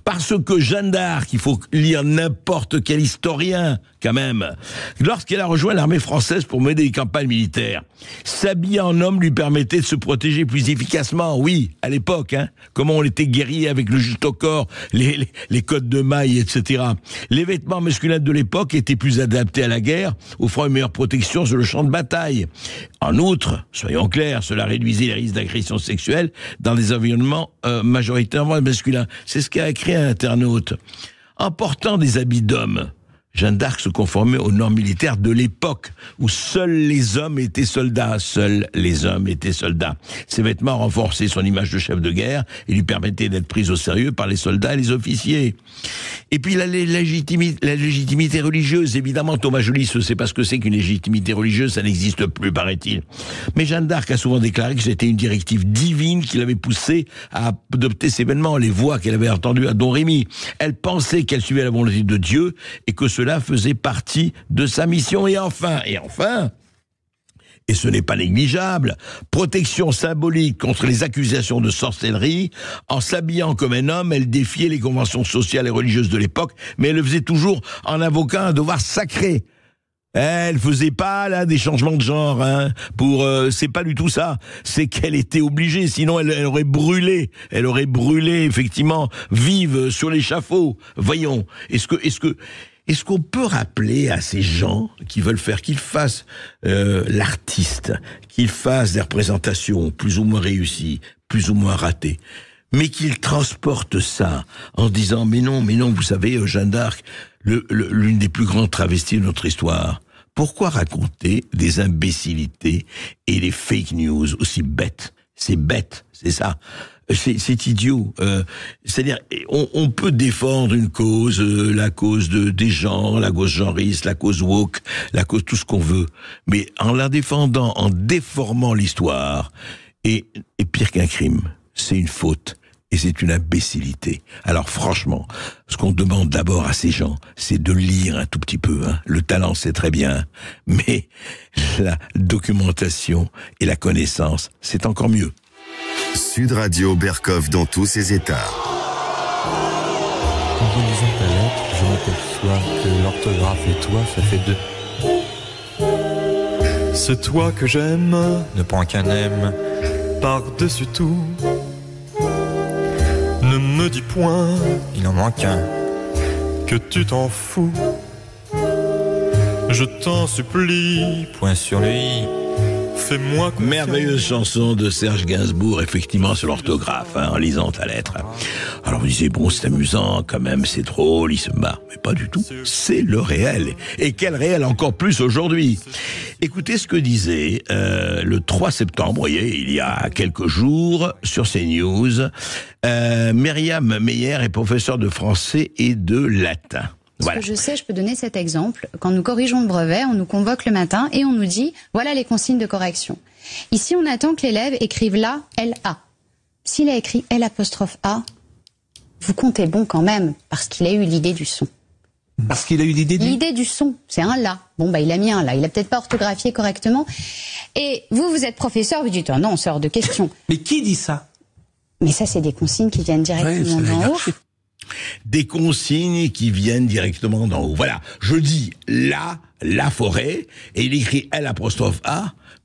Parce que Jeanne d'Arc, il faut lire n'importe quel historien, quand même, lorsqu'elle a rejoint l'armée française pour mener des campagnes militaires, s'habiller en homme lui permettait de se protéger plus efficacement, oui, à l'époque, hein, comment on était guerrier avec le juste au corps, les codes de mailles, etc. Les vêtements masculins de l'époque étaient plus adaptés à la guerre, offrant une meilleure protection sur le champ de bataille. En outre, soyons clairs, cela réduisait les risques d'agression sexuelle dans des environnements majoritairement masculins. C'est ce qu'a écrit un internaute. En portant des habits d'homme, Jeanne d'Arc se conformait aux normes militaires de l'époque, où seuls les hommes étaient soldats. Seuls les hommes étaient soldats. Ses vêtements renforçaient son image de chef de guerre et lui permettaient d'être prise au sérieux par les soldats et les officiers. Et puis la légitimité religieuse, évidemment, Thomas Joly ne sait pas ce que c'est qu'une légitimité religieuse, ça n'existe plus, paraît-il. Mais Jeanne d'Arc a souvent déclaré que c'était une directive divine qui l'avait poussée à adopter ces événements, les voix qu'elle avait entendues à Don Rémy. Elle pensait qu'elle suivait la volonté de Dieu et que cela faisait partie de sa mission. Et enfin, et ce n'est pas négligeable, protection symbolique contre les accusations de sorcellerie. En s'habillant comme un homme, elle défiait les conventions sociales et religieuses de l'époque, mais elle le faisait toujours en invoquant un devoir sacré. Elle faisait pas là des changements de genre, hein. C'est pas du tout ça. C'est qu'elle était obligée, sinon elle aurait brûlé effectivement vive sur l'échafaud. Voyons, est-ce qu'on peut rappeler à ces gens qui veulent faire qu'ils fassent l'artiste, qu'ils fassent des représentations plus ou moins réussies, plus ou moins ratées, mais qu'ils transportent ça en disant mais non, vous savez, Jeanne d'Arc, l'une des plus grandes travesties de notre histoire. Pourquoi raconter des imbécilités et des fake news aussi bêtes? C'est bête, c'est ça. C'est idiot. C'est-à-dire, on peut défendre une cause, la cause des gens, la cause genriste, la cause woke, la cause tout ce qu'on veut, mais en la défendant, en déformant l'histoire, et pire qu'un crime, c'est une faute. Et c'est une imbécilité. Alors franchement, ce qu'on demande d'abord à ces gens, c'est de lire un tout petit peu. Hein. Le talent, c'est très bien, mais la documentation et la connaissance, c'est encore mieux.
Sud Radio Berkov dans tous ses états.
En relisant ta lettre, je m'aperçois que l'orthographe et toi, ça fait deux. C'est toi que j'aime, ne prends qu'un aime, par-dessus tout. Ne me dis point, il en manque un, que tu t'en fous. Je t'en supplie, point sur lui. Fais-moi confiance.
Merveilleuse chanson de Serge Gainsbourg, effectivement, sur l'orthographe, hein, en lisant ta lettre. Alors vous disiez, bon, c'est amusant, quand même, c'est drôle, il se marre. Mais pas du tout, c'est le réel. Et quel réel encore plus aujourd'hui. Écoutez ce que disait le 3 septembre, vous voyez, il y a quelques jours, sur CNews, Myriam Meyer est professeure de français et de latin.
Voilà. Ce que je sais, je peux donner cet exemple. Quand nous corrigeons le brevet, on nous convoque le matin et on nous dit « Voilà les consignes de correction ». Ici, on attend que l'élève écrive là, L-A. S'il a écrit L''A, vous comptez bon quand même, parce qu'il a eu l'idée du son.
Parce qu'il a eu l'idée
du son, c'est un là. Bon, bah il a mis un là, il a peut-être pas orthographié correctement. Et vous êtes professeur, vous dites « Non, c'est hors de question ».
Mais qui dit ça?
Mais ça, c'est des consignes qui viennent directement d'en haut.
Des consignes qui viennent directement d'en haut. Voilà, je dis là, la forêt, et il écrit L''A.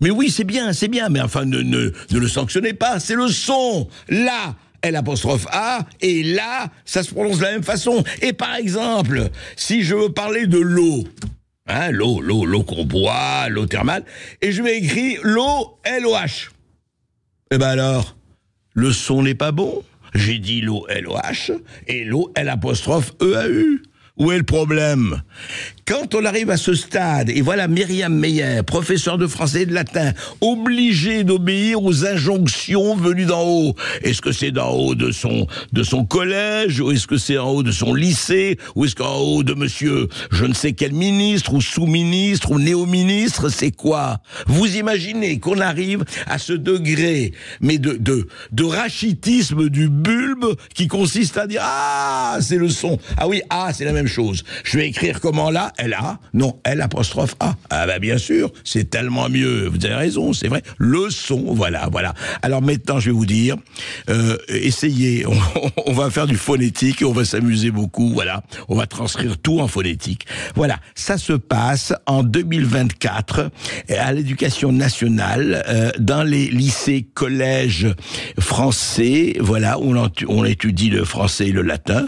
Mais oui, c'est bien, mais enfin, ne le sanctionnez pas, c'est le son. Là, L''A, et là, ça se prononce de la même façon. Et par exemple, si je veux parler de l'eau, hein, l'eau qu'on boit, l'eau thermale, et je vais écrire l'eau, L-O-H. Eh ben alors, le son n'est pas bon. J'ai dit l'eau L-O-H et l'eau L''EAU. Où est le problème? quand on arrive à ce stade, et voilà Myriam Meyer, professeur de français et de latin, obligée d'obéir aux injonctions venues d'en haut. Est-ce que c'est d'en haut de son collège, ou est-ce que c'est en haut de son lycée, ou est-ce qu'en haut de monsieur je ne sais quel ministre, ou sous-ministre, ou néo-ministre, c'est quoi? Vous imaginez qu'on arrive à ce degré, mais de rachitisme du bulbe, qui consiste à dire, ah, c'est le son. Ah oui, ah, c'est la même chose. Je vais écrire comment là? L-A? Non, L''A. Ah bah bien sûr, c'est tellement mieux. Vous avez raison, c'est vrai. Le son, voilà. Alors maintenant, je vais vous dire, essayez, on va faire du phonétique et on va s'amuser beaucoup, voilà. On va transcrire tout en phonétique. Voilà, ça se passe en 2024 à l'éducation nationale, dans les lycées, collèges français, voilà, où on étudie le français et le latin.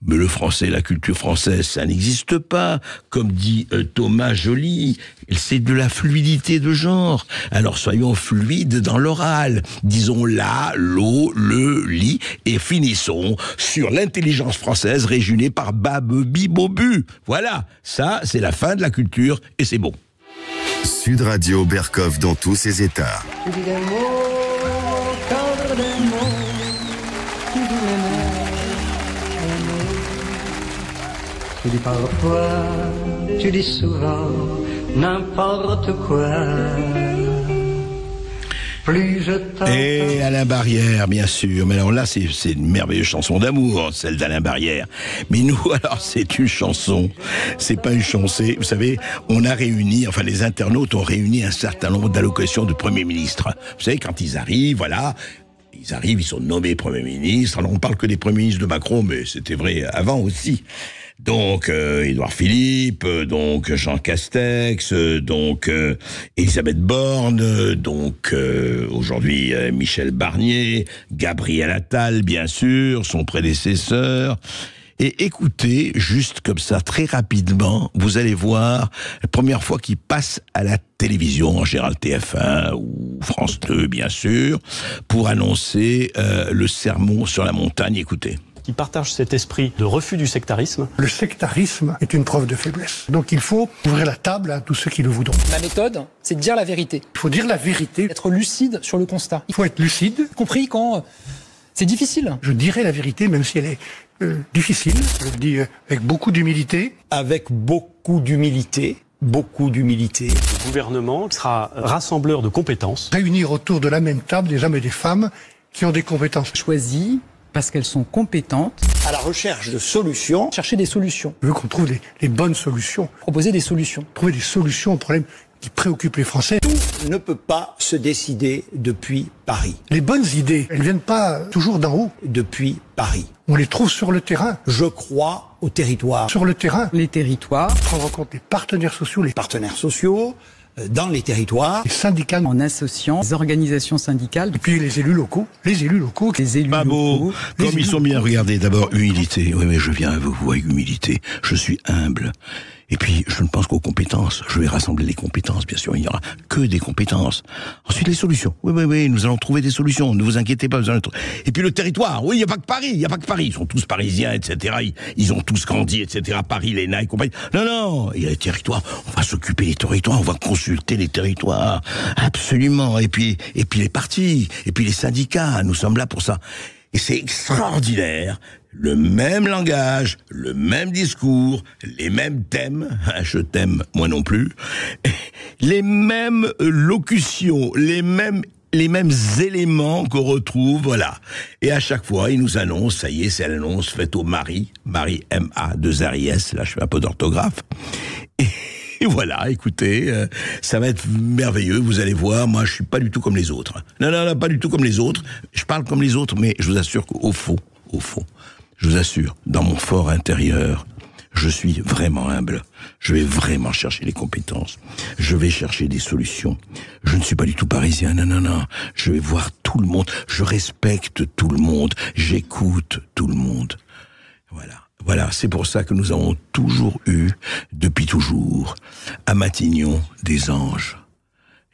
Mais le français, la culture française, ça n'existe pas. Comme dit Thomas Joly, c'est de la fluidité de genre. Alors soyons fluides dans l'oral. Disons la, l'eau, le, li, et finissons sur l'intelligence française régionée par Babebi-Bobu. Voilà, ça c'est la fin de la culture et c'est bon.
Sud Radio Berkov dans tous ses états.
Tu dis parfois, tu dis souvent, n'importe quoi. Plus je t'entends.
Et Alain Barrière, bien sûr. Mais alors là, c'est une merveilleuse chanson d'amour, celle d'Alain Barrière. Mais nous, alors, c'est une chanson. C'est pas une chanson. Vous savez, on a réuni, enfin, les internautes ont réuni un certain nombre d'allocations de Premier ministre. Vous savez, quand ils arrivent, voilà. Ils arrivent, ils sont nommés Premier ministre. Alors, on parle que des Premiers ministres de Macron, mais c'était vrai avant aussi. Donc Édouard Philippe, donc Jean Castex, donc Elisabeth Borne, donc aujourd'hui Michel Barnier, Gabriel Attal, bien sûr, son prédécesseur. Et écoutez, juste comme ça, très rapidement, vous allez voir la première fois qu'il passe à la télévision, en général TF1 ou France 2, bien sûr, pour annoncer le sermon sur la montagne. Écoutez.
Qui partage cet esprit de refus du sectarisme.
Le sectarisme est une preuve de faiblesse. Donc il faut ouvrir la table à tous ceux qui le voudront.
Ma méthode, c'est de dire la vérité.
Il faut dire la vérité.
Être lucide sur le constat.
Il faut être lucide.
Compris quand c'est difficile.
Je dirai la vérité même si elle est difficile. Je le dis avec beaucoup d'humilité.
Avec beaucoup d'humilité. Beaucoup d'humilité.
Le gouvernement sera rassembleur de compétences.
Réunir autour de la même table des hommes et des femmes qui ont des compétences.
Choisies parce qu'elles sont compétentes.
À la recherche de solutions.
Chercher des solutions.
Je veux qu'on trouve les bonnes solutions.
Proposer des solutions.
Trouver des solutions aux problèmes qui préoccupent les Français.
Tout ne peut pas se décider depuis Paris.
Les bonnes idées, elles viennent pas toujours d'en haut.
Depuis Paris.
On les trouve sur le terrain.
Je crois au territoire.
Sur le terrain.
Les territoires.
Prendre en compte les partenaires sociaux.
Les partenaires sociaux. Dans les territoires.
Les syndicats.
En associant les organisations syndicales.
Et puis les élus locaux. Les élus locaux.
Les élus
pas
locaux.
Beau. Comme ils sont bien, regardez, d'abord, humilité. Oui, mais je viens à vous avec humilité. Je suis humble. Et puis, je ne pense qu'aux compétences. Je vais rassembler les compétences, bien sûr. Il n'y aura que des compétences. Ensuite, les solutions. Oui, nous allons trouver des solutions. Ne vous inquiétez pas. Et puis, le territoire. Oui, il n'y a pas que Paris. Ils sont tous parisiens, etc. Ils ont tous grandi, etc. Paris, l'ENA et compagnie. Non. Il y a les territoires. On va s'occuper des territoires. On va consulter les territoires. Absolument. Et puis les partis. Et puis les syndicats. Nous sommes là pour ça. Et c'est extraordinaire. Le même langage, le même discours, les mêmes thèmes, je t'aime, moi non plus, les mêmes locutions, les mêmes éléments qu'on retrouve, voilà. Et à chaque fois, ils nous annoncent, ça y est, c'est l'annonce faite au Marie M-A-2-R-I-S, là je fais un peu d'orthographe. Et voilà, écoutez, ça va être merveilleux, vous allez voir, moi je suis pas du tout comme les autres. Non, pas du tout comme les autres. Je parle comme les autres, mais je vous assure qu'au fond, je vous assure, dans mon fort intérieur, je suis vraiment humble. Je vais vraiment chercher les compétences. Je vais chercher des solutions. Je ne suis pas du tout parisien, non. Je vais voir tout le monde. Je respecte tout le monde. J'écoute tout le monde. Voilà, c'est pour ça que nous avons toujours eu, depuis toujours, à Matignon, des anges.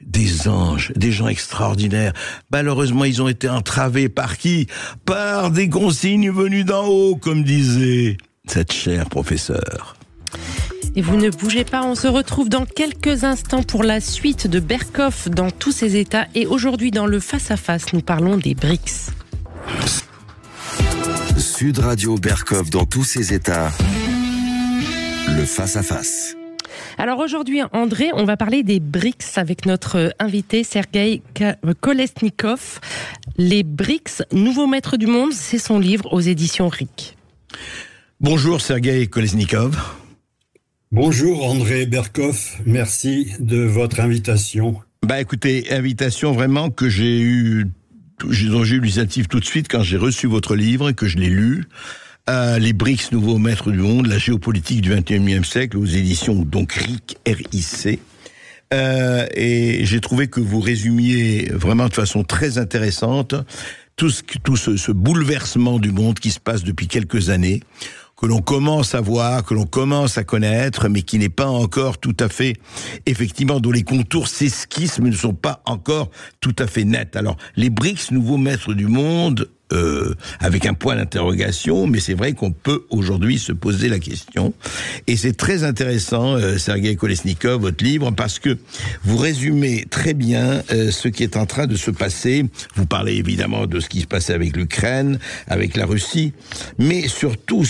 Des gens extraordinaires. Malheureusement, ils ont été entravés par qui? Par des consignes venues d'en haut, comme disait cette chère professeure.
Et vous ne bougez pas, on se retrouve dans quelques instants pour la suite de Berkoff dans tous ses états. Et aujourd'hui, dans le face-à-face, nous parlons des BRICS.
Sud Radio Berkoff dans tous ses états. Le face-à-face.
Alors aujourd'hui, André, on va parler des BRICS avec notre invité Sergueï Kolesnikov. Les BRICS, nouveaux maîtres du monde, c'est son livre aux éditions RIC.
Bonjour Sergueï Kolesnikov.
Bonjour André Berkoff, merci de votre invitation.
Écoutez, invitation vraiment que j'ai eu l'initiative tout de suite quand j'ai reçu votre livre et que je l'ai lu. Les BRICS, nouveaux maîtres du monde, la géopolitique du XXIe siècle, aux éditions donc RIC, R-I-C. Et j'ai trouvé que vous résumiez vraiment de façon très intéressante tout ce bouleversement du monde qui se passe depuis quelques années, que l'on commence à voir, que l'on commence à connaître, mais qui n'est pas encore tout à fait, effectivement, dont les contours s'esquissent, mais ne sont pas encore tout à fait nets. Alors, les BRICS, nouveaux maîtres du monde, avec un point d'interrogation, mais c'est vrai qu'on peut aujourd'hui se poser la question. Et c'est très intéressant, Sergueï Kolesnikov, votre livre, parce que vous résumez très bien ce qui est en train de se passer. Vous parlez évidemment de ce qui se passait avec l'Ukraine, avec la Russie, mais surtout,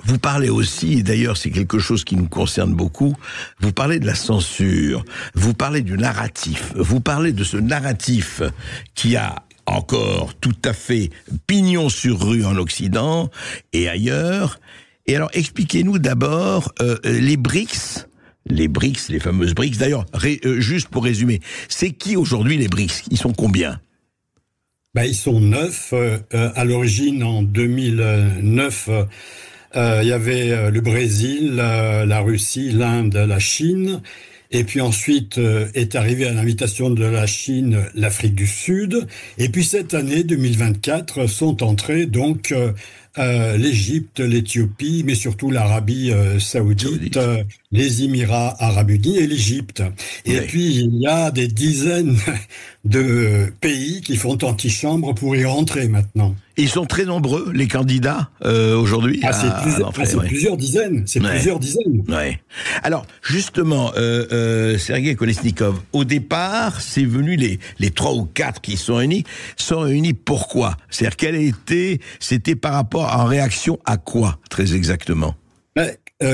vous parlez aussi, et d'ailleurs c'est quelque chose qui nous concerne beaucoup, vous parlez de la censure, vous parlez du narratif, vous parlez de ce narratif qui a encore tout à fait pignon sur rue en Occident et ailleurs. Et alors expliquez-nous d'abord les BRICS, les fameuses BRICS. D'ailleurs, juste pour résumer, c'est qui aujourd'hui les BRICS? Ils sont combien?
Ils sont 9. À l'origine, en 2009, il y avait le Brésil, la Russie, l'Inde, la Chine. Et puis ensuite est arrivé à l'invitation de la Chine, l'Afrique du Sud. Et puis cette année, 2024, sont entrés donc l'Égypte, l'Éthiopie, mais surtout l'Arabie saoudite, les Émirats arabes unis et l'Égypte. Et puis il y a des dizaines de pays qui font antichambre pour y rentrer maintenant.
Ils sont très nombreux, les candidats, aujourd'hui.
Plusieurs dizaines. Plusieurs dizaines.
Ouais. Alors, justement, Sergueï Kolesnikov, au départ, c'est venu les 3 ou 4 qui sont réunis pourquoi? C'est-à-dire, c'était par rapport, en réaction à quoi, très exactement?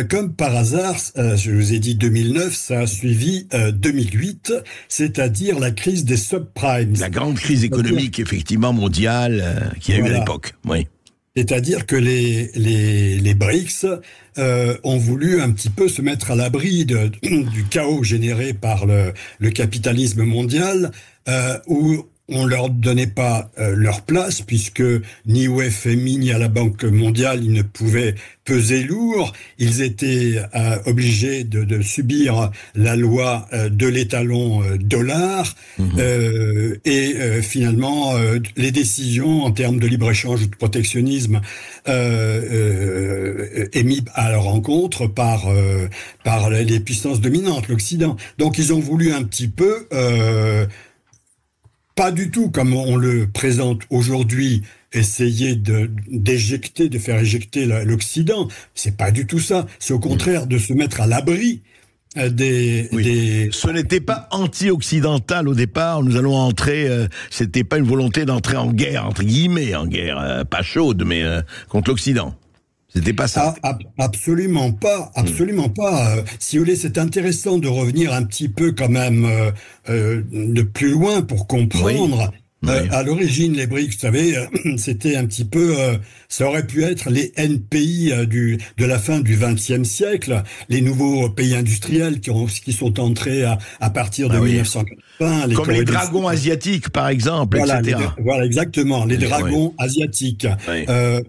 Comme par hasard, je vous ai dit 2009, ça a suivi 2008, c'est-à-dire la crise des subprimes.
La grande crise économique, effectivement, mondiale, qu'il y a eu à l'époque. Oui.
C'est-à-dire que les BRICS ont voulu un petit peu se mettre à l'abri du chaos généré par le capitalisme mondial, où on leur donnait pas leur place, puisque ni au FMI ni à la Banque mondiale ils ne pouvaient peser lourd. Ils étaient obligés de subir la loi de l'étalon dollar. Finalement, les décisions en termes de libre-échange ou de protectionnisme émis à leur encontre par les puissances dominantes, l'Occident. Donc ils ont voulu un petit peu... pas du tout comme on le présente aujourd'hui, essayer de faire éjecter l'Occident. C'est pas du tout ça. C'est au contraire de se mettre à l'abri
Ce n'était pas anti-occidental au départ. Nous allons entrer. C'était pas une volonté d'entrer en guerre, entre guillemets, en guerre pas chaude, mais contre l'Occident. C'était pas ça.
Absolument pas, absolument pas. Si vous voulez, c'est intéressant de revenir un petit peu quand même de plus loin pour comprendre. À l'origine, les BRICS, vous savez, c'était un petit peu, ça aurait pu être les NPI de la fin du XXe siècle, les nouveaux pays industriels qui sont entrés à partir de 1980.
Comme les dragons asiatiques, par exemple, etc.
Voilà, exactement, les dragons asiatiques.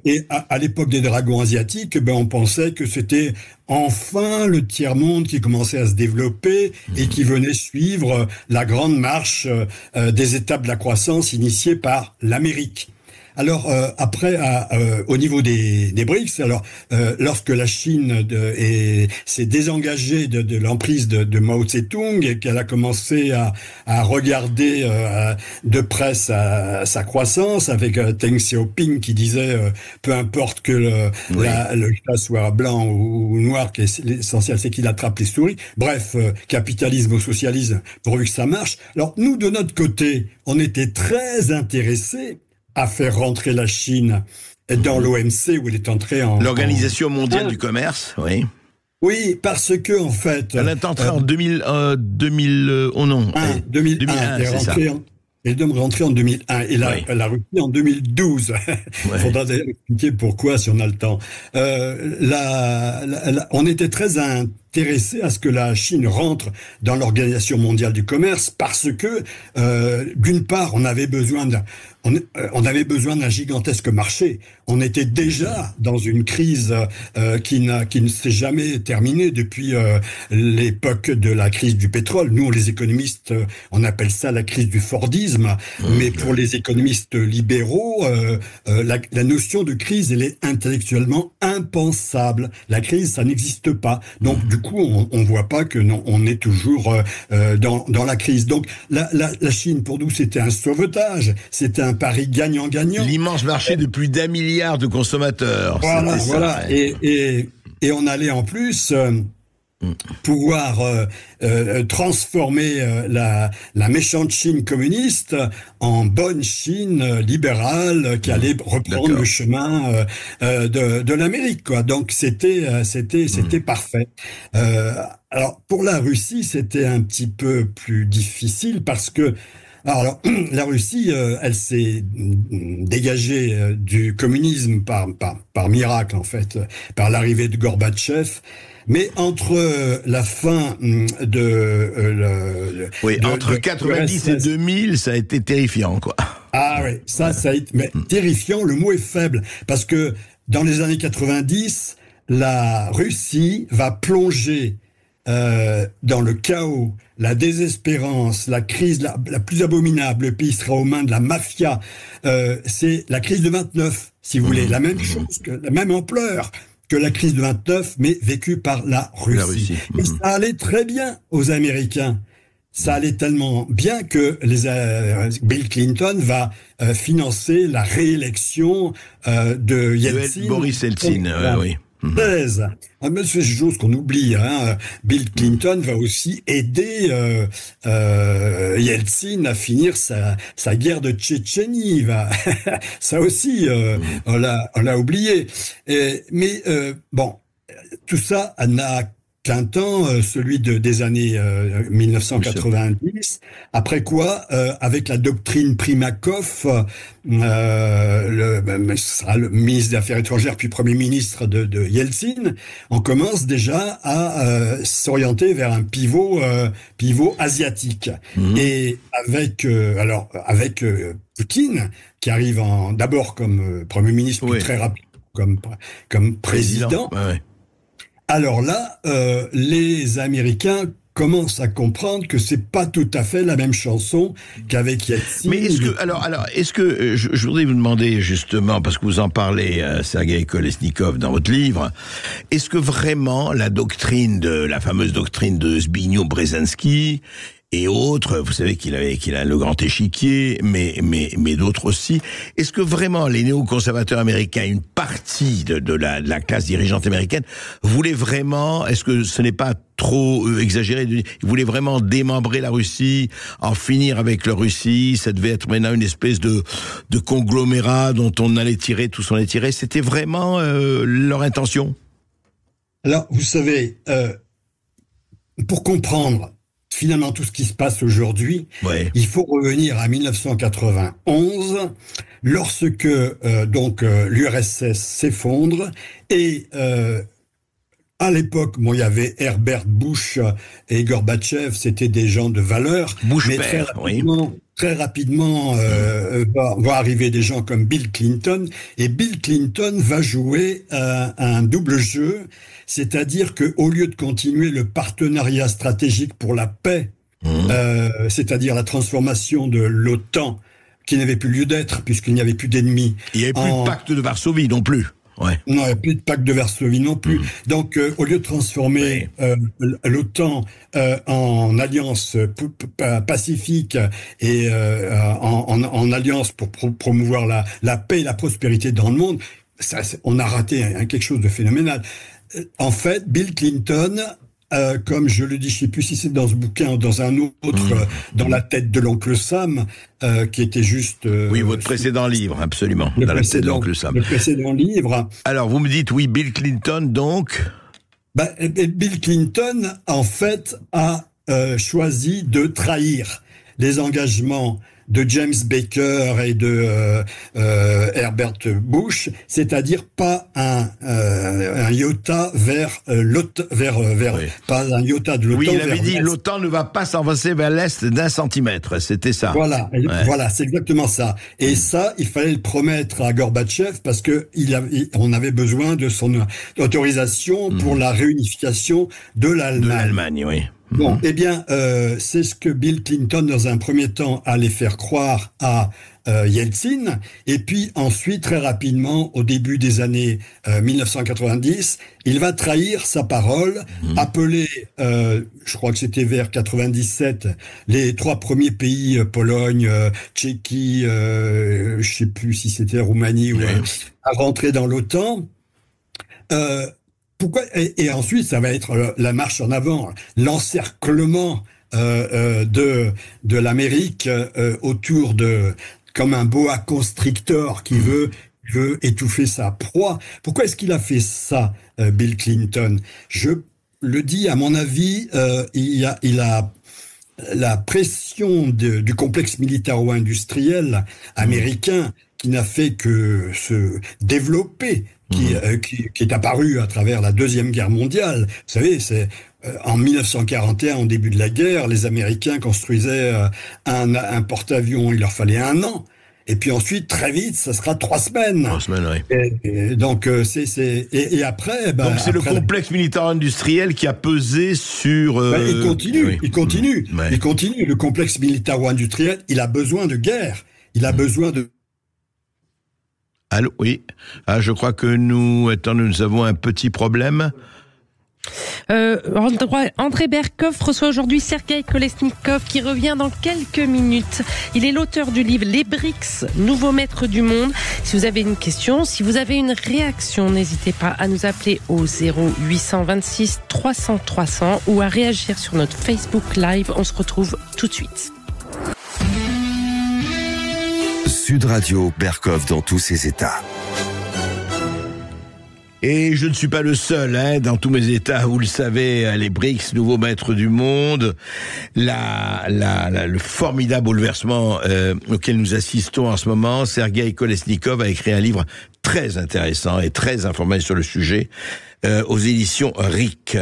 Et à l'époque des dragons asiatiques, on pensait que c'était enfin le tiers-monde qui commençait à se développer et qui venait suivre la grande marche des étapes de la croissance initiée par l'Amérique. Alors après, au niveau des BRICS, alors lorsque la Chine s'est désengagée de l'emprise de Mao Tse-tung et qu'elle a commencé à regarder de près sa croissance, avec Deng Xiaoping qui disait peu importe que le chat soit blanc ou noir, l'essentiel c'est qu'il attrape les souris. Bref, capitalisme ou socialisme, pourvu que ça marche. Alors nous, de notre côté, on était très intéressés à faire rentrer la Chine dans l'OMC où elle est entrée en...
L'Organisation mondiale du commerce, oui.
Oui, parce que en fait...
Elle est entrée en 2000... oh non.
2001, elle est rentrée elle doit rentrer en 2001 et la Russie en 2012. Il faudra d'ailleurs expliquer pourquoi si on a le temps. On était très intéressé à ce que la Chine rentre dans l'Organisation mondiale du commerce parce que, d'une part, on avait besoin d'un gigantesque marché. On était déjà dans une crise qui ne s'est jamais terminée depuis l'époque de la crise du pétrole. Nous, les économistes, on appelle ça la crise du Fordisme, mais pour les économistes libéraux, la notion de crise, elle est intellectuellement impensable. La crise, ça n'existe pas. Donc, du coup, on voit pas que on est toujours dans la crise. Donc, la Chine, pour nous, c'était un sauvetage, c'était un pari gagnant-gagnant.
L'immense marché de plus d'1 milliard de consommateurs.
Voilà. Et on allait en plus pouvoir transformer la méchante Chine communiste en bonne Chine libérale qui allait reprendre le chemin de l'Amérique, quoi. Donc c'était parfait. Alors pour la Russie, c'était un petit peu plus difficile parce que alors, la Russie, elle s'est dégagée du communisme par miracle, en fait, par l'arrivée de Gorbatchev. Mais entre la fin
entre 90 et 2000, ça a été terrifiant, quoi.
Ah oui, ça a été terrifiant, le mot est faible, parce que dans les années 90, la Russie va plonger dans le chaos, la désespérance, la crise la plus abominable. Le pays sera aux mains de la mafia. C'est la crise de 29, si vous voulez, la même chose, la même ampleur que la crise de 29, mais vécue par la Russie. Et ça allait très bien aux Américains. Ça allait tellement bien que Bill Clinton va financer la réélection de Yeltsin.
Boris Yeltsin, oui.
Mais c'est une chose qu'on oublie. Bill Clinton va aussi aider Yeltsin à finir sa guerre de Tchétchénie. Ça aussi, on l'a oublié. Mais bon, tout ça n'a qu'un temps, celui des années 1990, après quoi, avec la doctrine Primakov, ce sera le ministre des Affaires étrangères puis Premier ministre de Yeltsin, on commence déjà à s'orienter vers un pivot asiatique. Et avec Poutine, qui arrive d'abord comme Premier ministre, puis très rapidement comme président. Alors là, les Américains commencent à comprendre que c'est pas tout à fait la même chanson qu'avec Yeltsin.
Mais est-ce que je voudrais vous demander justement, parce que vous en parlez, Sergueï Kolesnikov, dans votre livre, est-ce que vraiment la fameuse doctrine de Zbigniew Brzezinski et autres, vous savez qu'il a le grand échiquier, mais d'autres aussi. Est-ce que vraiment les néoconservateurs américains, une partie de la classe dirigeante américaine, voulaient vraiment, est-ce que ce n'est pas trop exagéré, ils voulaient vraiment démembrer la Russie, en finir avec la Russie, ça devait être maintenant une espèce de conglomérat dont on allait tirer tout ce qu'on allait tirer, c'était vraiment leur intention?
Alors, vous savez, pour comprendre finalement tout ce qui se passe aujourd'hui, il faut revenir à 1991, lorsque l'URSS s'effondre et à l'époque, il y avait Herbert Bush et Gorbatchev, c'était des gens de valeur. Très rapidement, va arriver des gens comme Bill Clinton, et Bill Clinton va jouer un double jeu, c'est-à-dire que au lieu de continuer le partenariat stratégique pour la paix, c'est-à-dire la transformation de l'OTAN qui n'avait plus lieu d'être, puisqu'il n'y avait plus d'ennemis.
Il n'y avait plus de pacte de Varsovie non plus. Ouais.
Non, il n'y a plus de pacte de Varsovie non plus. Donc, au lieu de transformer l'OTAN en alliance pacifique et en alliance pour promouvoir la paix et la prospérité dans le monde, on a raté quelque chose de phénoménal. En fait, Bill Clinton, comme je le dis, je ne sais plus si c'est dans ce bouquin ou dans un autre, dans la tête de l'oncle Sam, qui était juste...
oui, votre précédent livre, absolument, dans la tête de l'oncle Sam.
Le précédent livre.
Alors, vous me dites, oui, Bill Clinton, donc...
Bill Clinton, en fait, a choisi de trahir les engagements de James Baker et de Herbert Bush, c'est-à-dire pas un iota vers l'OTAN, pas un iota de l'OTAN.
Oui, il avait dit l'OTAN ne va pas s'avancer vers l'est d'1 centimètre, c'était ça.
Voilà, voilà, c'est exactement ça. Et ça, il fallait le promettre à Gorbatchev parce que on avait besoin de son autorisation pour la réunification de l'Allemagne.
De l'Allemagne, oui.
Bon, eh bien, c'est ce que Bill Clinton, dans un premier temps, allait faire croire à Yeltsin, et puis ensuite, très rapidement, au début des années 1990, il va trahir sa parole, appeler, je crois que c'était vers 97, les 3 premiers pays, Pologne, Tchéquie, je sais plus si c'était Roumanie, à rentrer dans l'OTAN. Pourquoi et ensuite, ça va être la marche en avant, l'encerclement de l'Amérique autour comme un boa constrictor qui veut étouffer sa proie. Pourquoi est-ce qu'il a fait ça, Bill Clinton? Je le dis, à mon avis, il a la pression du complexe militaro-industriel américain qui n'a fait que se développer, qui est apparu à travers la Deuxième Guerre mondiale. Vous savez, c'est en 1941, au début de la guerre, les Américains construisaient un porte-avions, il leur fallait 1 an. Et puis ensuite, très vite, ça sera 3 semaines.
3 semaines, oui.
Et donc, et après...
donc c'est le complexe militaro-industriel qui a pesé sur...
il continue. Il continue. Le complexe militaro-industriel, il a besoin de guerre. Il a besoin de...
Allô, oui. Ah, je crois que nous avons un petit problème.
Andrei Berkov reçoit aujourd'hui Sergueï Kolesnikov qui revient dans quelques minutes. Il est l'auteur du livre Les BRICS, nouveaux maîtres du monde. Si vous avez une question, si vous avez une réaction, n'hésitez pas à nous appeler au 0826 300 300 ou à réagir sur notre Facebook Live. On se retrouve tout de suite.
Sud Radio, Berkov dans tous ses états.
Et je ne suis pas le seul, dans tous mes états, vous le savez, les BRICS, nouveaux maîtres du monde, le formidable bouleversement auquel nous assistons en ce moment. Sergueï Kolesnikov a écrit un livre très intéressant et très informé sur le sujet, aux éditions RIC.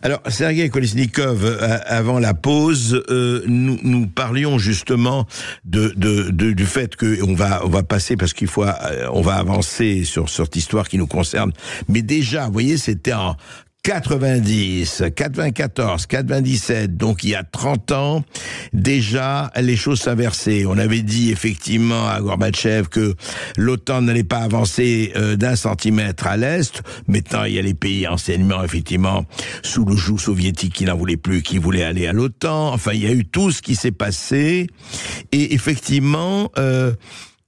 Alors, Sergueï Kolesnikov, avant la pause, nous parlions justement du fait que on va passer, parce on va avancer sur cette histoire qui nous concerne. Mais déjà, vous voyez, c'était en 90, 94, 97, donc il y a 30 ans, déjà, les choses s'inversaient. On avait dit effectivement à Gorbatchev que l'OTAN n'allait pas avancer d'1 centimètre à l'est. Maintenant, il y a les pays anciennement, effectivement, sous le joug soviétique qui n'en voulaient plus, qui voulaient aller à l'OTAN. Enfin, il y a eu tout ce qui s'est passé. Et effectivement,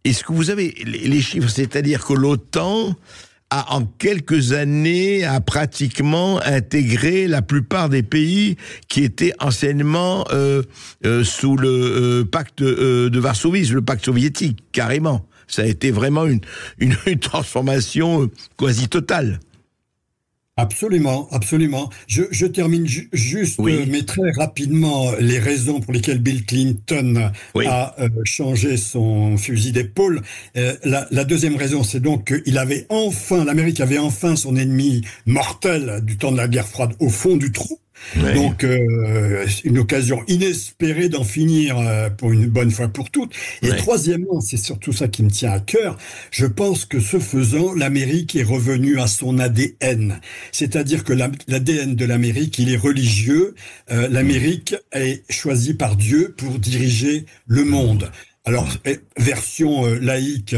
est-ce que vous avez les chiffres? C'est-à-dire que l'OTAN a en quelques années pratiquement intégré la plupart des pays qui étaient anciennement sous le pacte de Varsovie, le pacte soviétique, carrément. Ça a été vraiment une transformation quasi totale.
Absolument, absolument. Je termine juste, mais très rapidement, les raisons pour lesquelles Bill Clinton a changé son fusil d'épaule. La deuxième raison, c'est donc l'Amérique avait enfin son ennemi mortel du temps de la guerre froide au fond du trou. Oui. Donc, une occasion inespérée d'en finir pour une bonne fois pour toutes. Et troisièmement, c'est surtout ça qui me tient à cœur, je pense que ce faisant, l'Amérique est revenue à son ADN. C'est-à-dire que l'ADN de l'Amérique, il est religieux. L'Amérique est choisie par Dieu pour diriger le monde. Alors, version laïque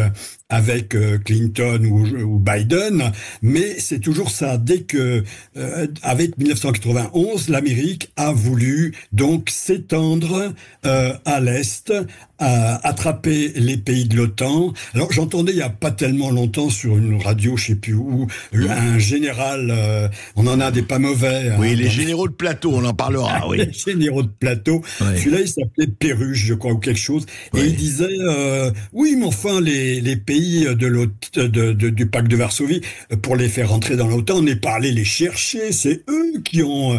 avec Clinton ou Biden, mais c'est toujours ça. Dès que, avec 1991, l'Amérique a voulu donc s'étendre à l'Est, attraper les pays de l'OTAN. Alors, j'entendais il y a pas tellement longtemps sur une radio, je sais plus où, un général, on en a des pas mauvais.
Oui, les généraux de plateau, on en parlera, oui.
Les généraux de plateau. Oui. Celui-là, il s'appelait Perruche, je crois, ou quelque chose. Et il disait, oui, mais enfin, les pays du pacte de Varsovie, pour les faire rentrer dans l'OTAN, on n'est pas allé les chercher, c'est eux qui ont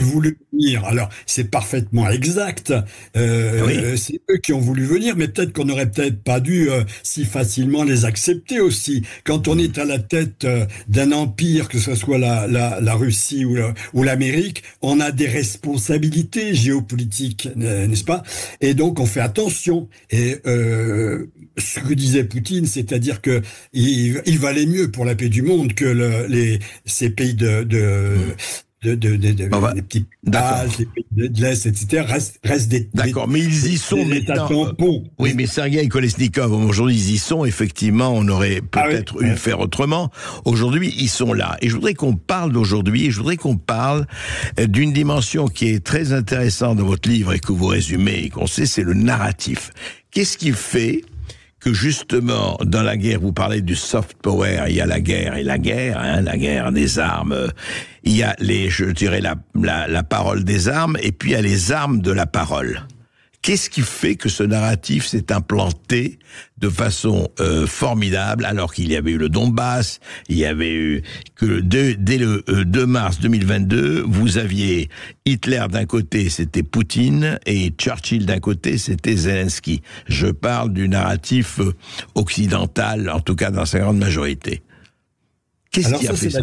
voulu venir. Alors, c'est parfaitement exact. C'est eux qui ont voulu venir, mais peut-être qu'on n'aurait peut-être pas dû si facilement les accepter aussi. Quand on est à la tête d'un empire, que ce soit la Russie ou l'Amérique, on a des responsabilités géopolitiques, n'est-ce pas? Et donc, on fait attention. Et ce que disait Poutine, c'est-à-dire que il valait mieux pour la paix du monde que ces pays les petits bases, les pays de l'Est, etc., restent des...
D'accord, mais ils y sont maintenant. Oui, mais Sergueï Kolesnikov, aujourd'hui, ils y sont, effectivement, on aurait peut-être pu faire autrement. Aujourd'hui, ils sont là. Et je voudrais qu'on parle d'aujourd'hui, et je voudrais qu'on parle d'une dimension qui est très intéressante dans votre livre et que vous résumez et qu'on sait, c'est le narratif. Qu'est-ce qui fait que justement, dans la guerre, vous parlez du soft power, il y a la guerre et la guerre, la guerre des armes, il y a je dirais la parole des armes, et puis il y a les armes de la parole. Qu'est-ce qui fait que ce narratif s'est implanté de façon formidable, alors qu'il y avait eu le Donbass, il y avait eu que dès le 2 mars 2022, vous aviez Hitler d'un côté, c'était Poutine, et Churchill d'un côté, c'était Zelensky. Je parle du narratif occidental, en tout cas dans sa grande majorité. Qu'est-ce qui a fait ça ?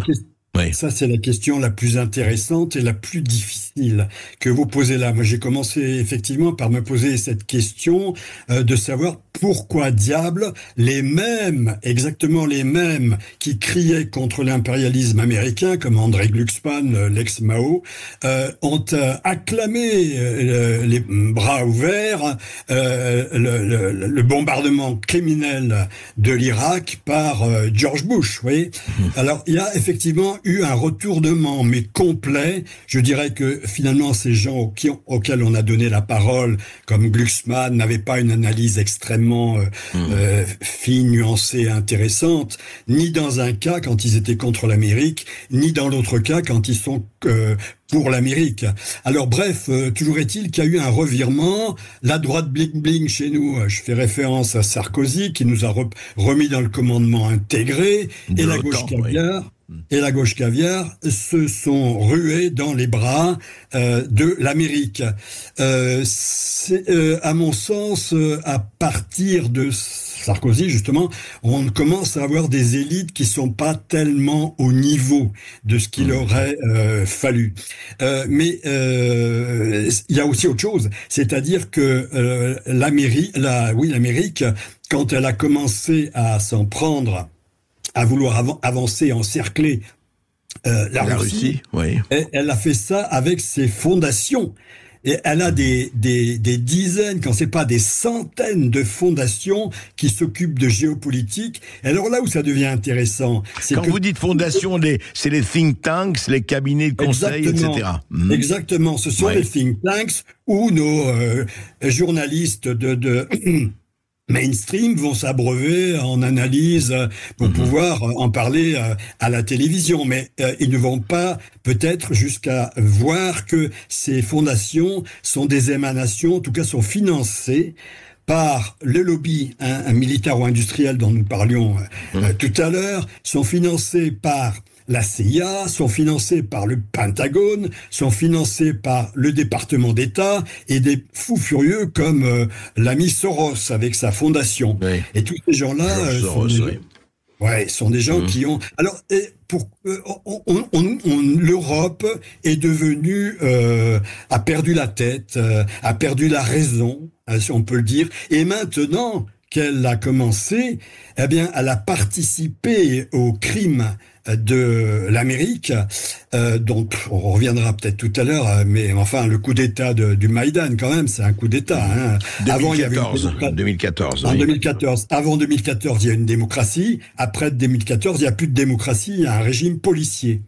Oui. Ça, c'est la question la plus intéressante et la plus difficile que vous posez là. Moi, j'ai commencé effectivement par me poser cette question de savoir pourquoi diable exactement les mêmes qui criaient contre l'impérialisme américain, comme André Glucksmann, l'ex-Mao, ont acclamé les bras ouverts le bombardement criminel de l'Irak par George Bush. Vous voyez ? Alors, il y a effectivement eu un retournement, mais complet. Je dirais que finalement, ces gens auxquels on a donné la parole, comme Glucksmann, n'avaient pas une analyse extrêmement fine, nuancée, intéressante, ni dans un cas quand ils étaient contre l'Amérique, ni dans l'autre cas quand ils sont pour l'Amérique. Alors bref, toujours est-il qu'il y a eu un revirement. La droite bling-bling chez nous, je fais référence à Sarkozy, qui nous a remis dans le commandement intégré, et la gauche caviar. Et la gauche caviar se sont rués dans les bras de l'Amérique. C'est, à mon sens, à partir de Sarkozy, justement, on commence à avoir des élites qui sont pas tellement au niveau de ce qu'il aurait fallu. Mais il y a aussi autre chose, c'est-à-dire que l'Amérique, quand elle a commencé à s'en prendre, à vouloir avancer, encercler la Russie, oui. Elle a fait ça avec ses fondations. Et elle a des dizaines, quand c'est pas des centaines de fondations qui s'occupent de géopolitique. Et alors là où ça devient intéressant, c'est
quand vous dites fondations, c'est les think tanks, les cabinets de conseil, etc.
Exactement, ce sont les think tanks où nos journalistes de mainstream vont s'abreuver en analyse pour pouvoir en parler à la télévision, mais ils ne vont pas peut-être jusqu'à voir que ces fondations sont des émanations, en tout cas sont financées par le lobby militaire ou industriel dont nous parlions tout à l'heure, sont financées par la CIA, sont financés par le Pentagone, sont financés par le département d'État et des fous furieux comme l'ami Soros avec sa fondation. Oui. Et tous ces gens-là sont des gens qui ont... Alors, l'Europe est devenue... a perdu la tête, a perdu la raison, si on peut le dire, et maintenant qu'elle a commencé, eh bien, elle a participé au crime de l'Amérique, dont on reviendra peut-être tout à l'heure, mais enfin le coup d'État du Maïdan quand même, c'est un coup d'État. Hein.
2014.
En
Oui.
2014. Avant 2014, il y a une démocratie. Après 2014, il n'y a plus de démocratie, il y a un régime policier.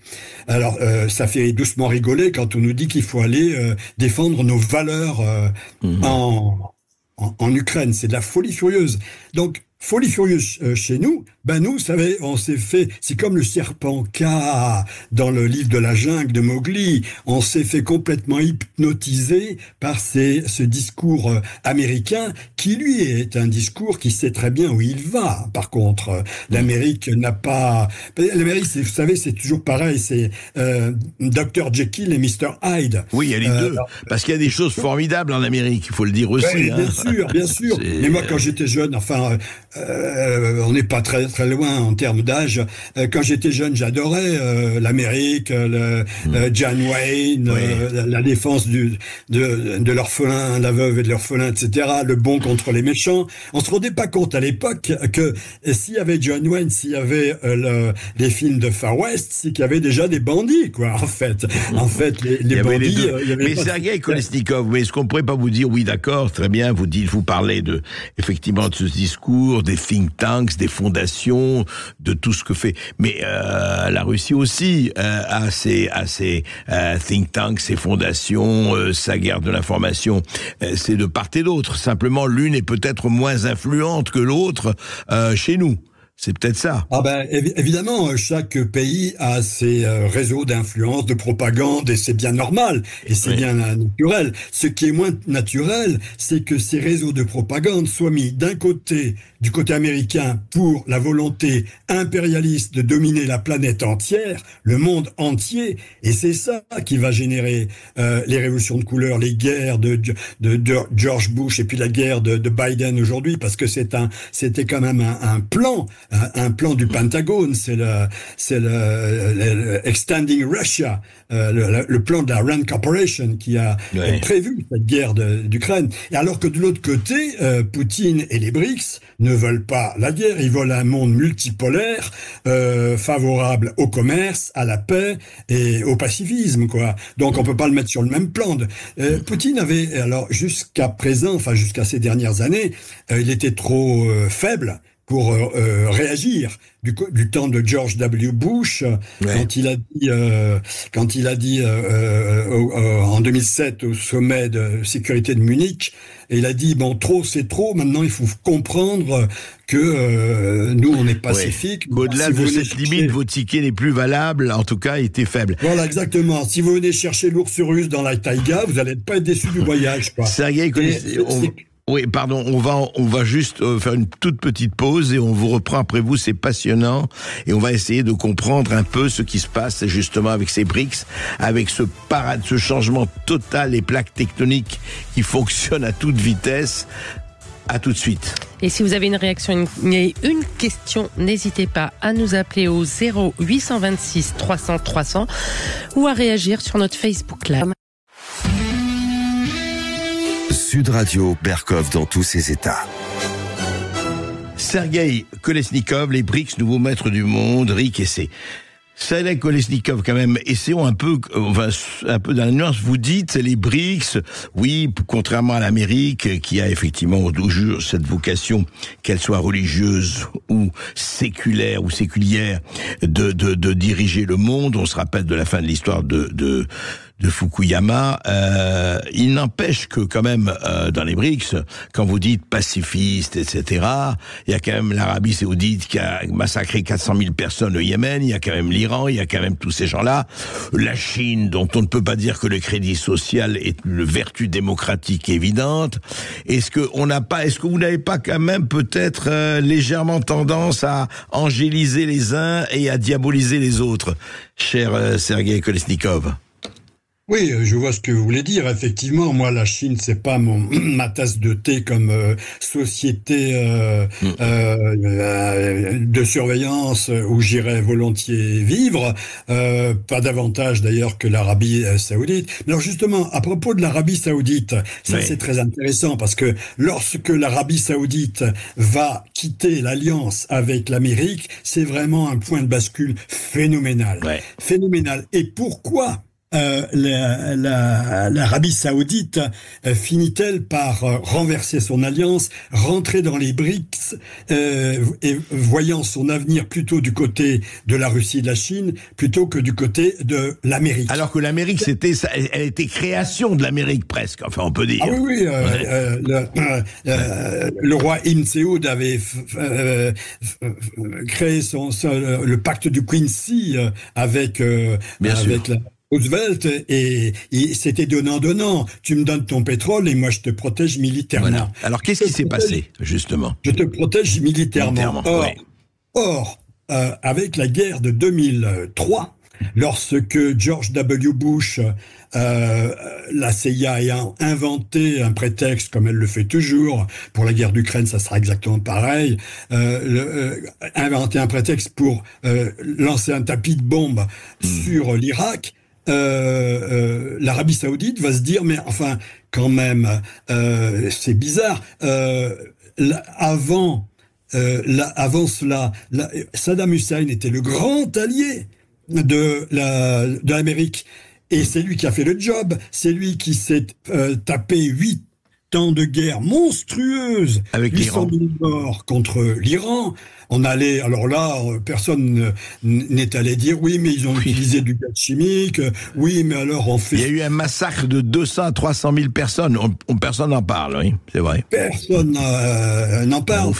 Alors, ça fait doucement rigoler quand on nous dit qu'il faut aller défendre nos valeurs en Ukraine. C'est de la folie furieuse. Donc, folie furieuse chez nous, ben nous, vous savez, on s'est fait, c'est comme le serpent K dans le livre de la jungle de Mowgli, on s'est fait complètement hypnotiser par ce discours américain qui, lui, est un discours qui sait très bien où il va. Par contre, l'Amérique n'a pas... L'Amérique, vous savez, c'est toujours pareil, c'est Dr. Jekyll et Mr. Hyde.
Oui, il y a les deux, parce qu'il y a des choses formidables en Amérique, il faut le dire aussi.
Ouais,
hein.
Bien sûr. Mais moi, quand j'étais jeune, enfin... on n'est pas très très loin en termes d'âge. Quand j'étais jeune, j'adorais l'Amérique, John Wayne, la défense de l'orphelin, la veuve et de l'orphelin, etc. Le bon contre les méchants. On se rendait pas compte à l'époque que s'il y avait John Wayne, s'il y avait les films de Far West, c'est qu'il y avait déjà des bandits, quoi. En fait, les bandits.
Mais Sergueï Kolesnikov, mais est-ce qu'on pourrait pas vous dire, oui, d'accord, très bien, vous parlez effectivement de ce discours, des think tanks, des fondations, de tout ce que fait. Mais la Russie aussi a ses think tanks, ses fondations, sa guerre de l'information. C'est de part et d'autre. Simplement, l'une est peut-être moins influente que l'autre chez nous. C'est peut-être ça.
Ah ben évidemment, chaque pays a ses réseaux d'influence, de propagande, et c'est bien normal, et c'est bien naturel. Ce qui est moins naturel, c'est que ces réseaux de propagande soient mis d'un côté, du côté américain, pour la volonté impérialiste de dominer la planète entière, le monde entier, et c'est ça qui va générer les révolutions de couleur, les guerres de George Bush, et puis la guerre de Biden aujourd'hui, parce que c'était quand même un plan du Pentagone, c'est le Extending Russia, le plan de la Rand Corporation qui a prévu cette guerre d'Ukraine. Et alors que de l'autre côté, Poutine et les BRICS ne veulent pas la guerre, ils veulent un monde multipolaire, favorable au commerce, à la paix et au pacifisme, quoi. Donc on peut pas le mettre sur le même plan. Poutine avait, alors jusqu'à présent, enfin jusqu'à ces dernières années, il était trop faible pour réagir du temps de George W. Bush, quand il a dit en 2007 au sommet de sécurité de Munich, et il a dit bon, trop c'est trop, maintenant il faut comprendre que nous on est pacifique.
Au-delà de cette limite, vos tickets les plus valables, en tout cas, étaient faibles.
Voilà, exactement. Si vous venez chercher l'ours russe dans la taïga, vous n'allez pas être déçu du voyage, quoi.
Sergueï, oui, pardon, on va juste faire une toute petite pause et on vous reprend après vous, c'est passionnant, et on va essayer de comprendre un peu ce qui se passe justement avec ces BRICS, avec ce changement total des plaques tectoniques qui fonctionnent à toute vitesse. À tout de suite.
Et si vous avez une réaction, une question, n'hésitez pas à nous appeler au 0826 300 300 ou à réagir sur notre Facebook Live.
Sud Radio, Berkov dans tous ses états.
Sergueï Kolesnikov, les BRICS, nouveaux maîtres du monde, Rick Essay. Sergueï Kolesnikov, quand même, essayons un peu dans la nuance. Vous dites, les BRICS, oui, contrairement à l'Amérique, qui a effectivement toujours cette vocation, qu'elle soit religieuse ou séculaire ou séculière, de diriger le monde. On se rappelle de la fin de l'histoire de Fukuyama. Il n'empêche que quand même dans les BRICS, quand vous dites pacifiste, etc., il y a quand même l'Arabie Saoudite qui a massacré 400 000 personnes au Yémen, il y a quand même l'Iran, il y a quand même tous ces gens-là, la Chine, dont on ne peut pas dire que le crédit social est une vertu démocratique évidente. Est-ce que vous n'avez pas quand même peut-être légèrement tendance à angéliser les uns et à diaboliser les autres, cher Sergueï Kolesnikov?
Oui, je vois ce que vous voulez dire. Effectivement, moi, la Chine, c'est pas ma tasse de thé comme société de surveillance où j'irais volontiers vivre. Pas davantage d'ailleurs que l'Arabie Saoudite. Mais alors justement, à propos de l'Arabie Saoudite, ça c'est très intéressant parce que lorsque l'Arabie Saoudite va quitter l'alliance avec l'Amérique, c'est vraiment un point de bascule phénoménal. Phénoménal. Et pourquoi l'Arabie Saoudite finit-elle par renverser son alliance, rentrer dans les BRICS, et voyant son avenir plutôt du côté de la Russie et de la Chine, plutôt que du côté de l'Amérique.
Alors que l'Amérique, elle était création de l'Amérique presque, enfin on peut dire.
Ah oui, le roi Ibn Saoud avait créé le pacte du Quincy avec la Roosevelt, et c'était donnant-donnant. Tu me donnes ton pétrole et moi je te protège militairement.
Voilà. Alors qu'est-ce qui s'est passé, justement?
Je te protège militairement. Or, avec la guerre de 2003, lorsque George W. Bush, la CIA a inventé un prétexte, comme elle le fait toujours, pour la guerre d'Ukraine, ça sera exactement pareil, inventé un prétexte pour lancer un tapis de bombes sur l'Irak, l'Arabie Saoudite va se dire, mais enfin, quand même, c'est bizarre. Avant cela, Saddam Hussein était le grand allié de l'Amérique. Et c'est lui qui a fait le job. C'est lui qui s'est tapé 8 ans de guerre monstrueuse
avec l'Iran
contre l'Iran. On allait, alors là, personne n'est allé dire oui, mais ils ont utilisé du gaz chimique. Oui, mais alors on fait.
Il y a eu un massacre de 200 à 300 000 personnes. Personne n'en parle, oui, c'est vrai.
Personne n'en parle.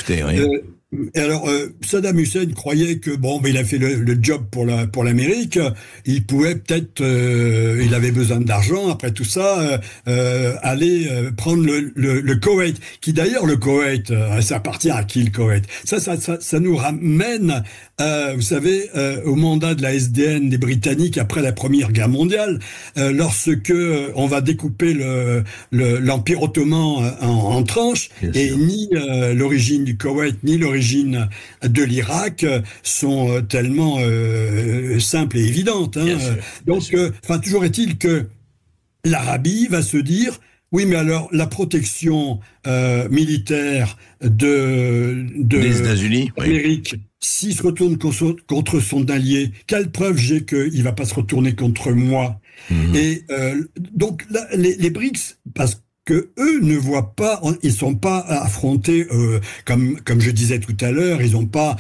Et alors, Saddam Hussein croyait que il a fait le job pour l'Amérique. Il pouvait peut-être, il avait besoin d'argent après tout ça, aller prendre le Koweït. Qui d'ailleurs, le Koweït, ça appartient à qui le Koweït? Ça nous ramène, vous savez, au mandat de la SDN des Britanniques après la Première Guerre mondiale, lorsque on va découper l'Empire ottoman en tranches, et ni l'origine du Koweït ni l'origine de l'Irak sont tellement simples et évidentes. Donc, toujours est-il que l'Arabie va se dire, oui, mais alors la protection militaire des
États-Unis,
l'Amérique, s'il se retourne contre son allié, quelle preuve j'ai qu'il va pas se retourner contre moi? Et donc là, les BRICS, parce que eux ne voient pas, ils sont pas affrontés comme je disais tout à l'heure, ils sont pas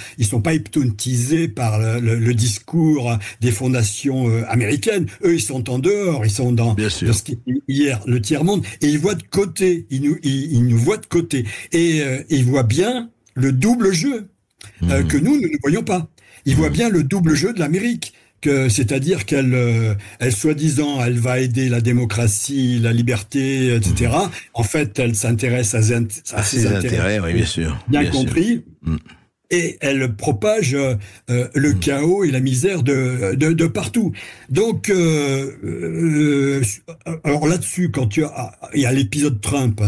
hypnotisés par le discours des fondations américaines. Eux, ils sont en dehors, ils sont dans ce qui est hier le tiers-monde, et ils voient de côté, ils nous voient de côté, et ils voient bien le double jeu que nous ne voyons pas. Ils voient bien le double jeu de l'Amérique. C'est-à-dire qu'elle, soi-disant, elle va aider la démocratie, la liberté, etc. En fait, elle s'intéresse à ses intérêts,
oui, bien sûr.
Bien compris. Et elle propage le chaos et la misère de partout. Donc, alors là-dessus, quand il y a l'épisode Trump,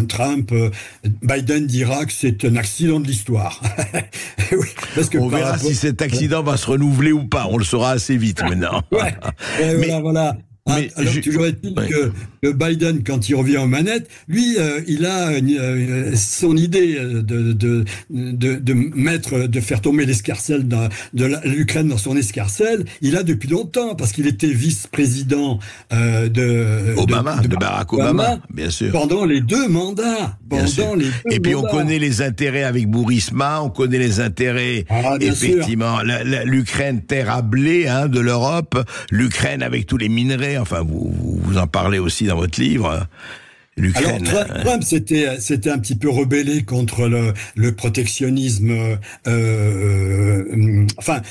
Biden dira que c'est un accident de l'histoire. Oui, parce que
on verra si cet accident va se renouveler ou pas. On le saura assez vite maintenant.
Voilà. Alors, toujours est-il que Biden, quand il revient aux manettes, lui, il a son idée de faire tomber l'escarcelle de l'Ukraine dans son escarcelle. Il a depuis longtemps, parce qu'il était vice-président
de Barack Obama, bien sûr.
Pendant les 2 mandats.
Et puis on connaît les intérêts avec Burisma, on connaît les intérêts, effectivement, l'Ukraine terre à blé de l'Europe, l'Ukraine avec tous les minerais. Enfin, vous en parlez aussi dans votre livre. l'Ukraine.
Alors Trump s'était un petit peu rebellé contre le protectionnisme. Enfin,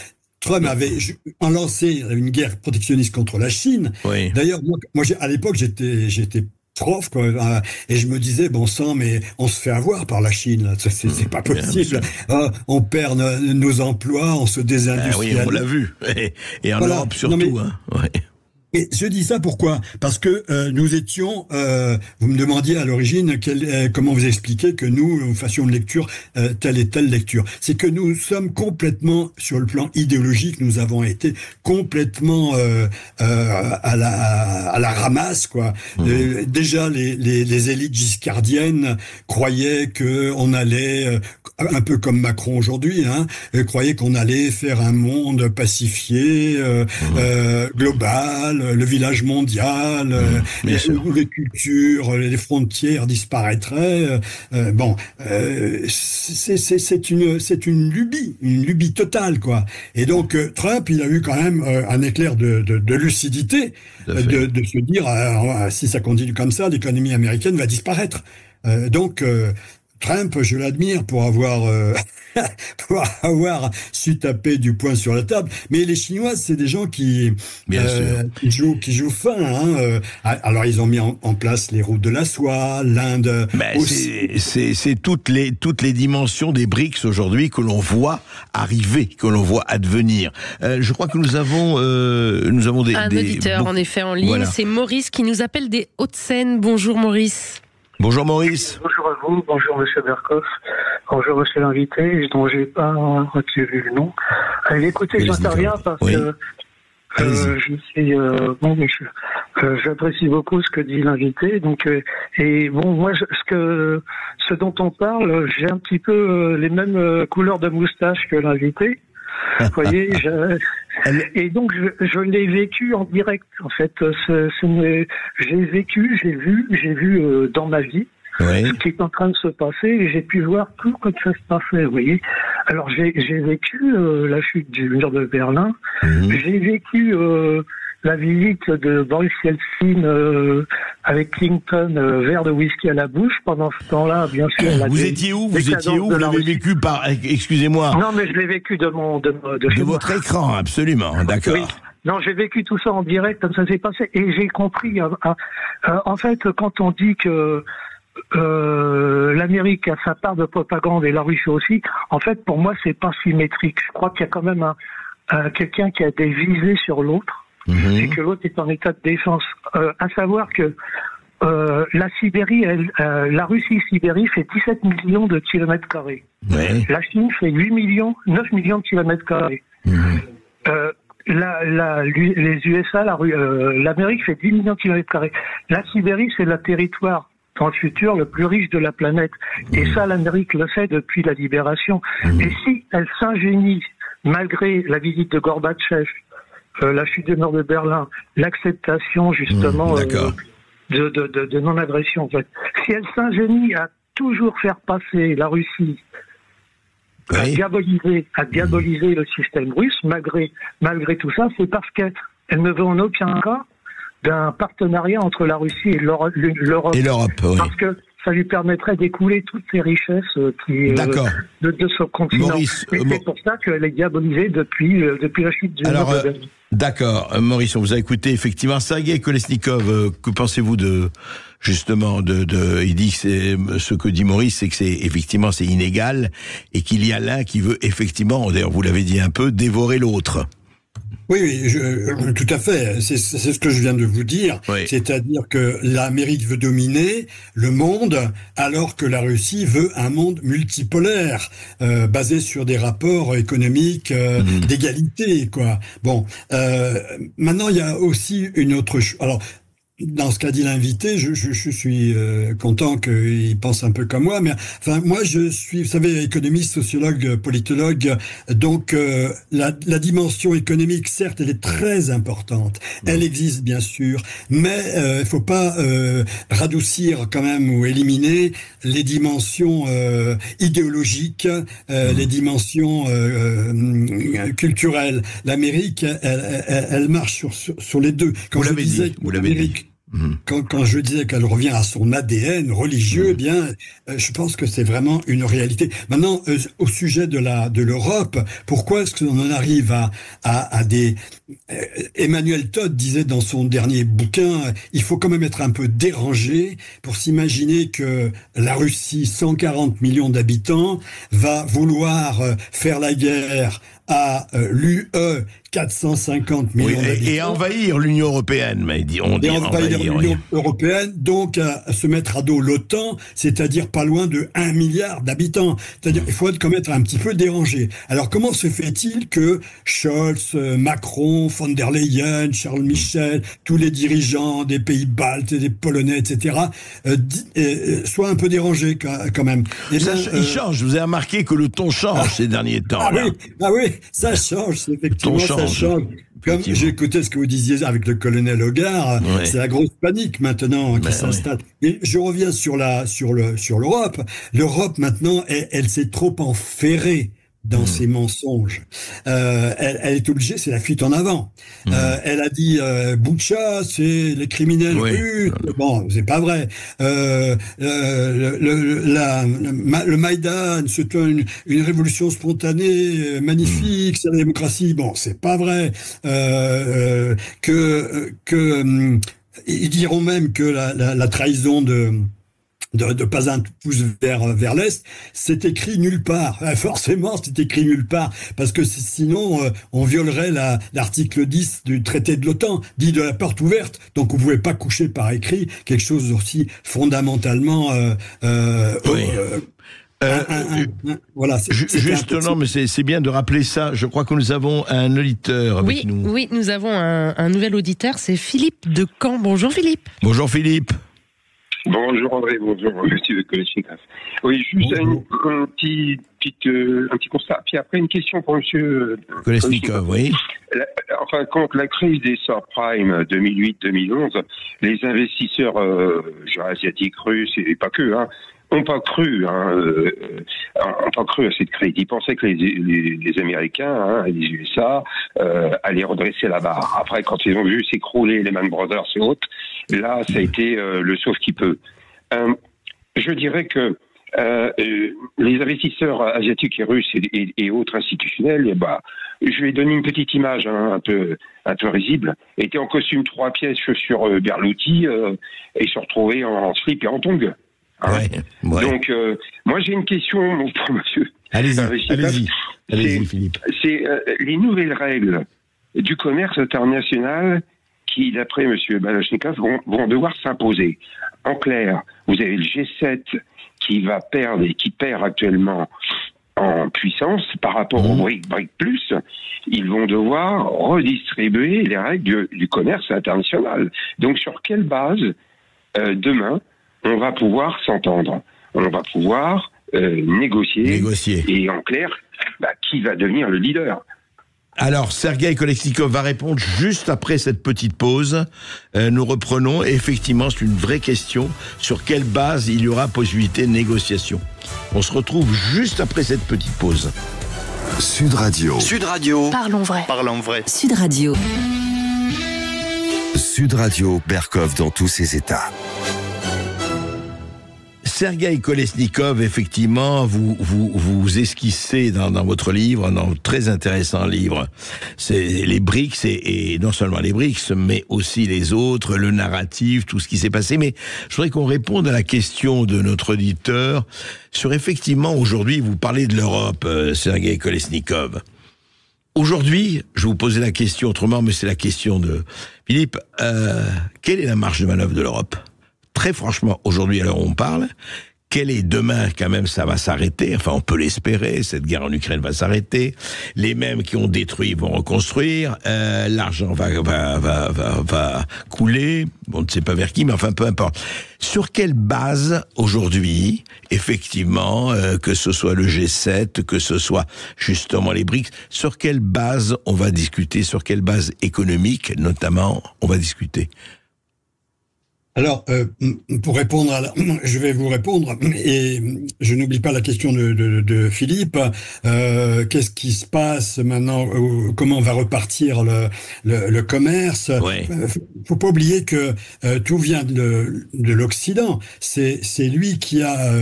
Trump avait lancé une guerre protectionniste contre la Chine. Oui. D'ailleurs, moi à l'époque, j'étais prof, quoi, et je me disais, bon sang, mais on se fait avoir par la Chine, c'est pas possible. On perd nos emplois, on se désindustrialise.
Oui, on l'a vu. Et en Europe surtout.
Et je dis ça pourquoi? Parce que nous étions, vous me demandiez à l'origine comment vous expliquer que nous fassions une lecture, telle et telle lecture. C'est que nous sommes complètement, sur le plan idéologique, nous avons été complètement à la ramasse, quoi. Déjà, les élites giscardiennes croyaient que on allait, un peu comme Macron aujourd'hui, croyaient qu'on allait faire un monde pacifié, global, le village mondial, les cultures, les frontières disparaîtraient. C'est une lubie totale, quoi. Et donc Trump, il a eu quand même un éclair de lucidité, de se dire si ça continue comme ça, l'économie américaine va disparaître. Trump, je l'admire pour avoir su taper du poing sur la table. Mais les Chinois, c'est des gens qui jouent fin. Alors ils ont mis en place les routes de la soie, l'Inde.
C'est toutes les dimensions des BRICS aujourd'hui que l'on voit arriver, que l'on voit advenir. Je crois que nous avons des
auditeur en effet en ligne. Voilà. C'est Maurice qui nous appelle des Hauts-de-Seine. Bonjour Maurice.
Bonjour Maurice.
Bonjour à vous, bonjour Monsieur Berkoff, bonjour Monsieur l'invité, dont j'ai pas retenu le nom. Écoutez, j'interviens parce que je suis j'apprécie beaucoup ce que dit l'invité. Donc moi ce dont on parle, j'ai un petit peu les mêmes couleurs de moustache que l'invité. Vous voyez, et donc je l'ai vécu en direct. En fait, j'ai vu dans ma vie ce qui est en train de se passer, et j'ai pu voir tout comme ça se passait. Vous voyez. Alors j'ai vécu la chute du mur de Berlin. J'ai vécu la visite de Boris Yeltsin avec Clinton, verre de whisky à la bouche. Pendant ce temps-là, bien sûr.
Vous étiez où? Vous l'avez vécu par... Excusez-moi.
Non, mais je l'ai vécu de
votre écran, absolument. D'accord. Oui.
Non, j'ai vécu tout ça en direct, comme ça s'est passé. Et j'ai compris, en fait, quand on dit que l'Amérique a sa part de propagande et la Russie aussi, en fait, pour moi, c'est pas symétrique. Je crois qu'il y a quand même quelqu'un qui a des visées sur l'autre. Et que l'autre est en état de défense. À savoir que la Sibérie, la Russie-Sibérie fait 17 millions de kilomètres carrés. La Chine fait 9 millions de kilomètres carrés. Les USA, l'Amérique fait 10 millions de kilomètres carrés. La Sibérie, c'est le territoire dans le futur le plus riche de la planète. Et ça, l'Amérique le sait depuis la libération. Et si elle s'ingénie, malgré la visite de Gorbatchev, la chute du mur de Berlin, l'acceptation justement de non-agression, en fait. Si elle s'ingénie à toujours faire passer la Russie, à diaboliser le système russe, malgré tout ça, c'est parce qu'elle ne veut en aucun cas d'un partenariat entre la Russie et l'Europe. Parce que ça lui permettrait d'écouler toutes ces richesses de ce continent.
Maurice,
et c'est pour ça qu'elle est diabolisée depuis la chute du mur de Berlin.
D'accord, Maurice, on vous a écouté effectivement. Sergueï Kolesnikov, que pensez-vous justement il dit que ce que dit Maurice, c'est que effectivement c'est inégal et qu'il y a l'un qui veut effectivement, d'ailleurs vous l'avez dit un peu, dévorer l'autre.
Oui, tout à fait. C'est ce que je viens de vous dire. C'est-à-dire que l'Amérique veut dominer le monde, alors que la Russie veut un monde multipolaire, basé sur des rapports économiques d'égalité, quoi. Bon, maintenant il y a aussi une autre chose. Alors, dans ce qu'a dit l'invité, je suis content qu'il pense un peu comme moi, mais enfin moi je suis, vous savez, économiste, sociologue, politologue, donc la dimension économique, certes, elle est très importante, elle existe bien sûr, mais il faut pas radoucir quand même ou éliminer les dimensions idéologiques, les dimensions culturelles. L'Amérique, elle marche sur les deux. Quand vous l'avez dit. Quand je disais qu'elle revient à son ADN religieux, eh bien, je pense que c'est vraiment une réalité. Maintenant, au sujet de l'Europe, pourquoi est-ce qu'on en arrive à des... Emmanuel Todd disait dans son dernier bouquin, il faut quand même être un peu dérangé pour s'imaginer que la Russie, 140 millions d'habitants, va vouloir faire la guerre à l'UE 450 millions d'habitants.
Et envahir l'Union européenne, mais on dit
envahir l'Union européenne, donc à se mettre à dos l'OTAN, c'est-à-dire pas loin de 1 milliard d'habitants. C'est-à-dire il faut être quand même un petit peu dérangé. Alors comment se fait-il que Scholz, Macron, von der Leyen, Charles Michel, tous les dirigeants des pays baltes, des Polonais, etc., soient un peu dérangés quand même?
Il change. Vous avez remarqué que le ton change ces derniers temps.
Oui, ça change, effectivement, ça change. Comme j'ai écouté ce que vous disiez avec le colonel Hogar, c'est la grosse panique maintenant qui s'installe. Et je reviens sur l'Europe. L'Europe maintenant, elle s'est trop enferrée dans ses mensonges. Elle est obligée, c'est la fuite en avant. Elle a dit Boutcha, c'est les criminels russes. Bon, c'est pas vrai. Le Maïdan, c'est une révolution spontanée, magnifique, c'est la démocratie. Bon, c'est pas vrai. Ils diront même que la trahison de pas un pouce vers l'Est, c'est écrit nulle part. Forcément, c'est écrit nulle part, parce que sinon, on violerait l'article 10 du traité de l'OTAN, dit de la porte ouverte. Donc, vous pouvez pas coucher par écrit quelque chose aussi fondamentalement... voilà.
Justement, mais c'est bien de rappeler ça. Je crois que nous avons un auditeur avec nous.
Oui, nous avons un nouvel auditeur, c'est Philippe de Caen. Bonjour Philippe.
Bonjour Philippe.
Bonjour André, bonjour monsieur Kolesnikov. Oui, juste un petit constat. Puis après une question pour monsieur
Kolesnikov, oui.
Enfin, contre la crise des subprimes 2008-2011, les investisseurs asiatiques, russes et pas que, n'ont pas cru à cette crise. Ils pensaient que les Américains, les USA, allaient redresser la barre. Après, quand ils ont vu s'écrouler les Lehman Brothers et autres, là, ça a été le sauve qui peut. Je dirais que les investisseurs asiatiques et russes et autres institutionnels, je vais donner une petite image un peu risible, étaient en costume 3 pièces, chaussures Berluti, et se retrouvaient en slip et en tongs. Donc, moi j'ai une question pour monsieur.
Allez-y, Philippe.
C'est les nouvelles règles du commerce international qui, d'après monsieur Balachnikov, vont devoir s'imposer. En clair, vous avez le G7 qui va perdre et qui perd actuellement en puissance par rapport au BRIC Plus. Ils vont devoir redistribuer les règles du commerce international. Donc, sur quelle base demain on va pouvoir s'entendre, on va pouvoir négocier. Et en clair, qui va devenir le leader?
Alors, Sergueï Kolesnikov va répondre juste après cette petite pause. Nous reprenons. Et effectivement, c'est une vraie question. Sur quelle base il y aura possibilité de négociation? On se retrouve juste après cette petite pause.
Sud Radio.
Sud Radio.
Parlons vrai.
Parlons vrai.
Sud Radio.
Sud Radio, Berkov dans tous ses états.
Sergueï Kolesnikov, effectivement, vous esquissez dans votre livre, dans un très intéressant livre, c'est les BRICS et non seulement les BRICS, mais aussi les autres, le narratif, tout ce qui s'est passé. Mais je voudrais qu'on réponde à la question de notre auditeur sur effectivement, aujourd'hui, vous parlez de l'Europe, Sergueï Kolesnikov. Aujourd'hui, je vous posais la question autrement, mais c'est la question de Philippe. Quelle est la marge de manœuvre de l'Europe ? Très franchement, aujourd'hui, à l'heure où on parle, quel est demain, quand même, ça va s'arrêter. Enfin, on peut l'espérer, cette guerre en Ukraine va s'arrêter. Les mêmes qui ont détruit vont reconstruire. L'argent va couler. On ne sait pas vers qui, mais enfin, peu importe. Sur quelle base, aujourd'hui, effectivement, que ce soit le G7, que ce soit justement les BRICS, sur quelle base on va discuter, sur quelle base économique, notamment, on va discuter?
Alors, pour répondre je vais vous répondre, et je n'oublie pas la question de Philippe. Qu'est-ce qui se passe maintenant? Comment va repartir le commerce? Faut pas oublier que tout vient de l'Occident. C'est lui qui a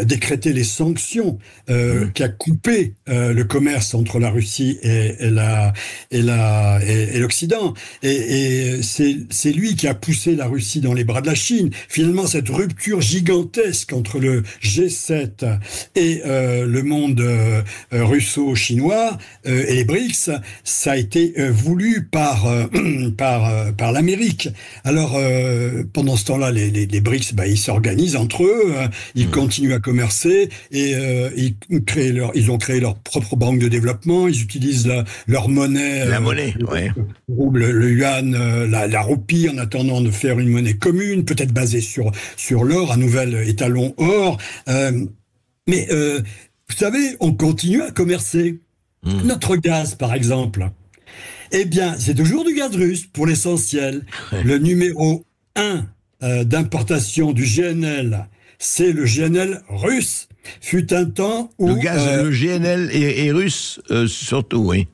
décrété les sanctions, qui a coupé le commerce entre la Russie et l'Occident. Et c'est lui qui a poussé la Russie Russie dans les bras de la Chine. Finalement, cette rupture gigantesque entre le G7 et le monde russo-chinois et les BRICS, ça a été voulu par l'Amérique. Alors, pendant ce temps-là, les BRICS, ils s'organisent entre eux, ils continuent à commercer et ils ont créé leur propre banque de développement, ils utilisent leur monnaie, le rouble, le yuan, la roupie, en attendant de faire une monnaie commune, peut-être basée sur l'or, un nouvel étalon or. Mais vous savez, on continue à commercer. Notre gaz, par exemple, eh bien, c'est toujours du gaz russe, pour l'essentiel. Le numéro 1 d'importation du GNL, c'est le GNL russe. Fut un temps où...
Le GNL est russe, surtout, oui.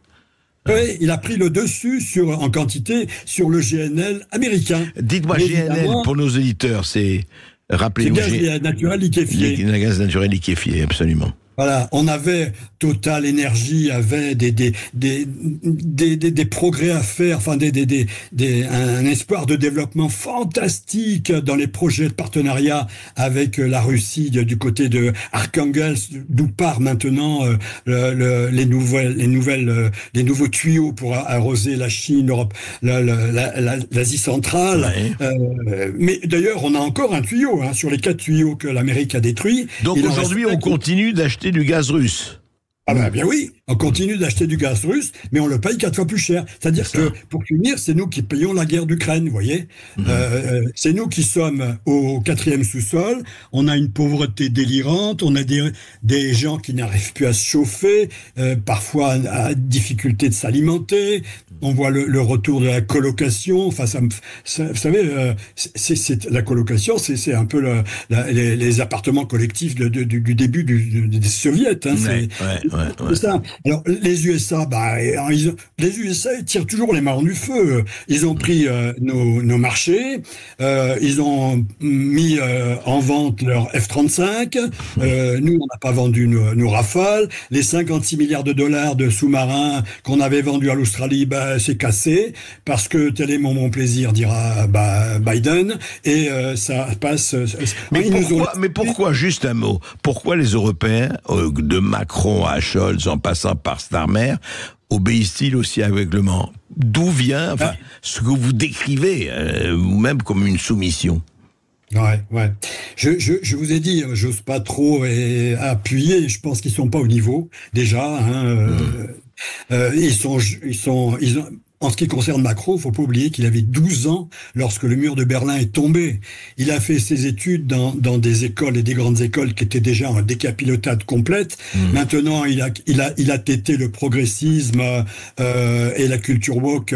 Oui, il a pris le dessus en quantité sur le GNL américain.
Dites-moi, GNL, pour nos éditeurs, c'est... Rappelez-vous.
C'est gaz naturel liquéfié.
Gaz naturel liquéfié, absolument.
Voilà, on avait Total Energy avait des progrès à faire, enfin un espoir de développement fantastique dans les projets de partenariat avec la Russie du côté de Arkhangelsk, d'où part maintenant les nouveaux tuyaux pour arroser la Chine, l'Europe, l'Asie centrale. Ouais. Mais d'ailleurs, on a encore un tuyau sur les 4 tuyaux que l'Amérique a détruits.
Donc aujourd'hui, on continue d'acheter du gaz russe.
Ah ben bien oui, on continue d'acheter du gaz russe, mais on le paye 4 fois plus cher. C'est-à-dire que, pour finir, c'est nous qui payons la guerre d'Ukraine, vous voyez. C'est nous qui sommes au 4e sous-sol, on a une pauvreté délirante, on a des gens qui n'arrivent plus à se chauffer, parfois à difficulté de s'alimenter, on voit le retour de la colocation, enfin, vous savez, la colocation, c'est un peu les appartements collectifs du début des soviets, hein, c'est ça. Alors les USA, les USA tirent toujours les marrons du feu. Ils ont pris nos marchés, ils ont mis en vente leur F-35. Nous, on n'a pas vendu nos Rafales. Les 56 milliards de dollars de sous-marins qu'on avait vendus à l'Australie, c'est cassé parce que tel est mon plaisir, dira Biden. Et ça passe.
Mais pourquoi, juste un mot, pourquoi les Européens, de Macron à Scholz en passant par Starmer, obéissent-ils aussi aveuglement? D'où vient ce que vous décrivez vous-même comme une soumission?
Ouais. Je vous ai dit, j'ose pas trop appuyer. Je pense qu'ils sont pas au niveau déjà. En ce qui concerne Macron, il ne faut pas oublier qu'il avait 12 ans lorsque le mur de Berlin est tombé. Il a fait ses études dans des écoles et des grandes écoles qui étaient déjà en décapotade complète. Maintenant, il a tété le progressisme et la culture woke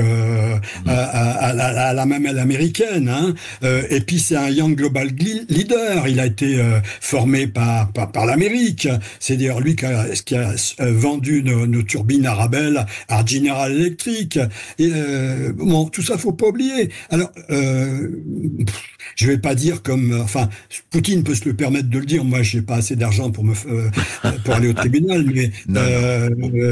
à la mamelle américaine. Et puis, c'est un Young Global Leader. Il a été formé par l'Amérique. C'est d'ailleurs lui qui a vendu nos turbines Arabelle à General Electric. Et tout ça, faut pas oublier. Alors, je vais pas dire Poutine peut se le permettre de le dire. Moi, j'ai pas assez d'argent pour aller au tribunal, mais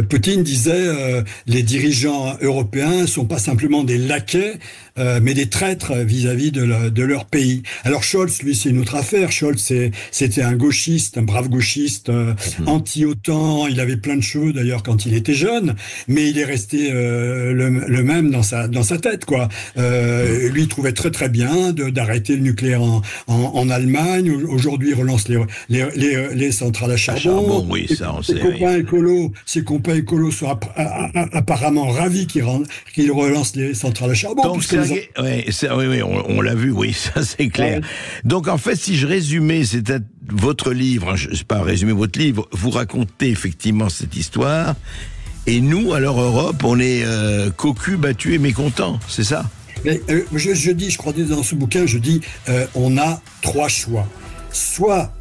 Poutine disait les dirigeants européens sont pas simplement des laquais, mais des traîtres vis-à-vis de leur pays. Alors Scholz, lui, c'est une autre affaire. Scholz, c'était un gauchiste, un brave gauchiste, anti-OTAN. Il avait plein de cheveux d'ailleurs quand il était jeune, mais il est resté le même dans sa tête, quoi. Lui, il trouvait très très bien d'arrêter le nucléaire en Allemagne. Aujourd'hui, il relance les centrales à charbon.
Oui, ça on sait.
Ses copains écolos sont apparemment ravis qu'il relance les centrales à charbon.
Donc, oui, on l'a vu, oui, ça c'est clair. Ouais. Donc en fait, si je résumais, c'était votre livre, je ne sais pas résumer votre livre, vous racontez effectivement cette histoire, et nous, alors Europe, on est cocus, battus et mécontents, c'est ça?
Mais, je dis, je crois dans ce bouquin, on a 3 choix. Soit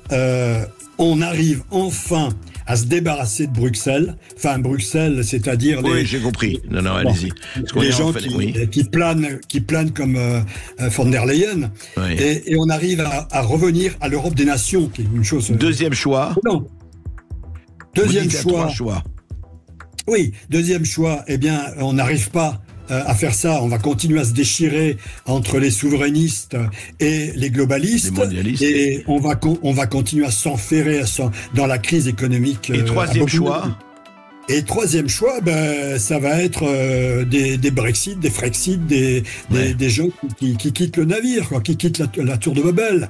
on arrive enfin à se débarrasser de Bruxelles. Enfin, Bruxelles, c'est-à-dire
j'ai compris. Non, allez-y.
Les gens qui planent comme von der Leyen. Oui. Et on arrive à revenir à l'Europe des nations, qui est une chose...
Deuxième choix.
Non. Deuxième choix. Oui, deuxième choix, on n'arrive pas à faire ça. On va continuer à se déchirer entre les souverainistes et les globalistes.
Les mondialistes.
Et on va continuer à s'enferrer dans la crise économique.
Et troisième choix.
Et troisième choix, ça va être des Brexit, des Frexit, des gens qui quittent le navire, quoi, qui quittent la tour de Babel.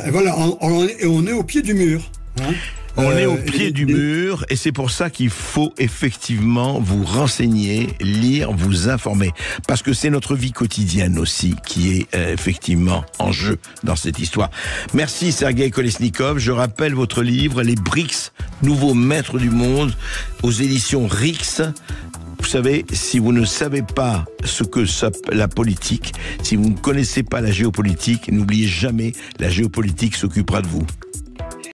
Voilà, on est au pied du mur. Hein.
On est au pied du mur et c'est pour ça qu'il faut effectivement vous renseigner, lire, vous informer. Parce que c'est notre vie quotidienne aussi qui est effectivement en jeu dans cette histoire. Merci Sergueï Kolesnikov. Je rappelle votre livre, Les BRICS, nouveaux maîtres du monde, aux éditions RIX. Vous savez, si vous ne savez pas ce que la politique, si vous ne connaissez pas la géopolitique, n'oubliez jamais, la géopolitique s'occupera de vous.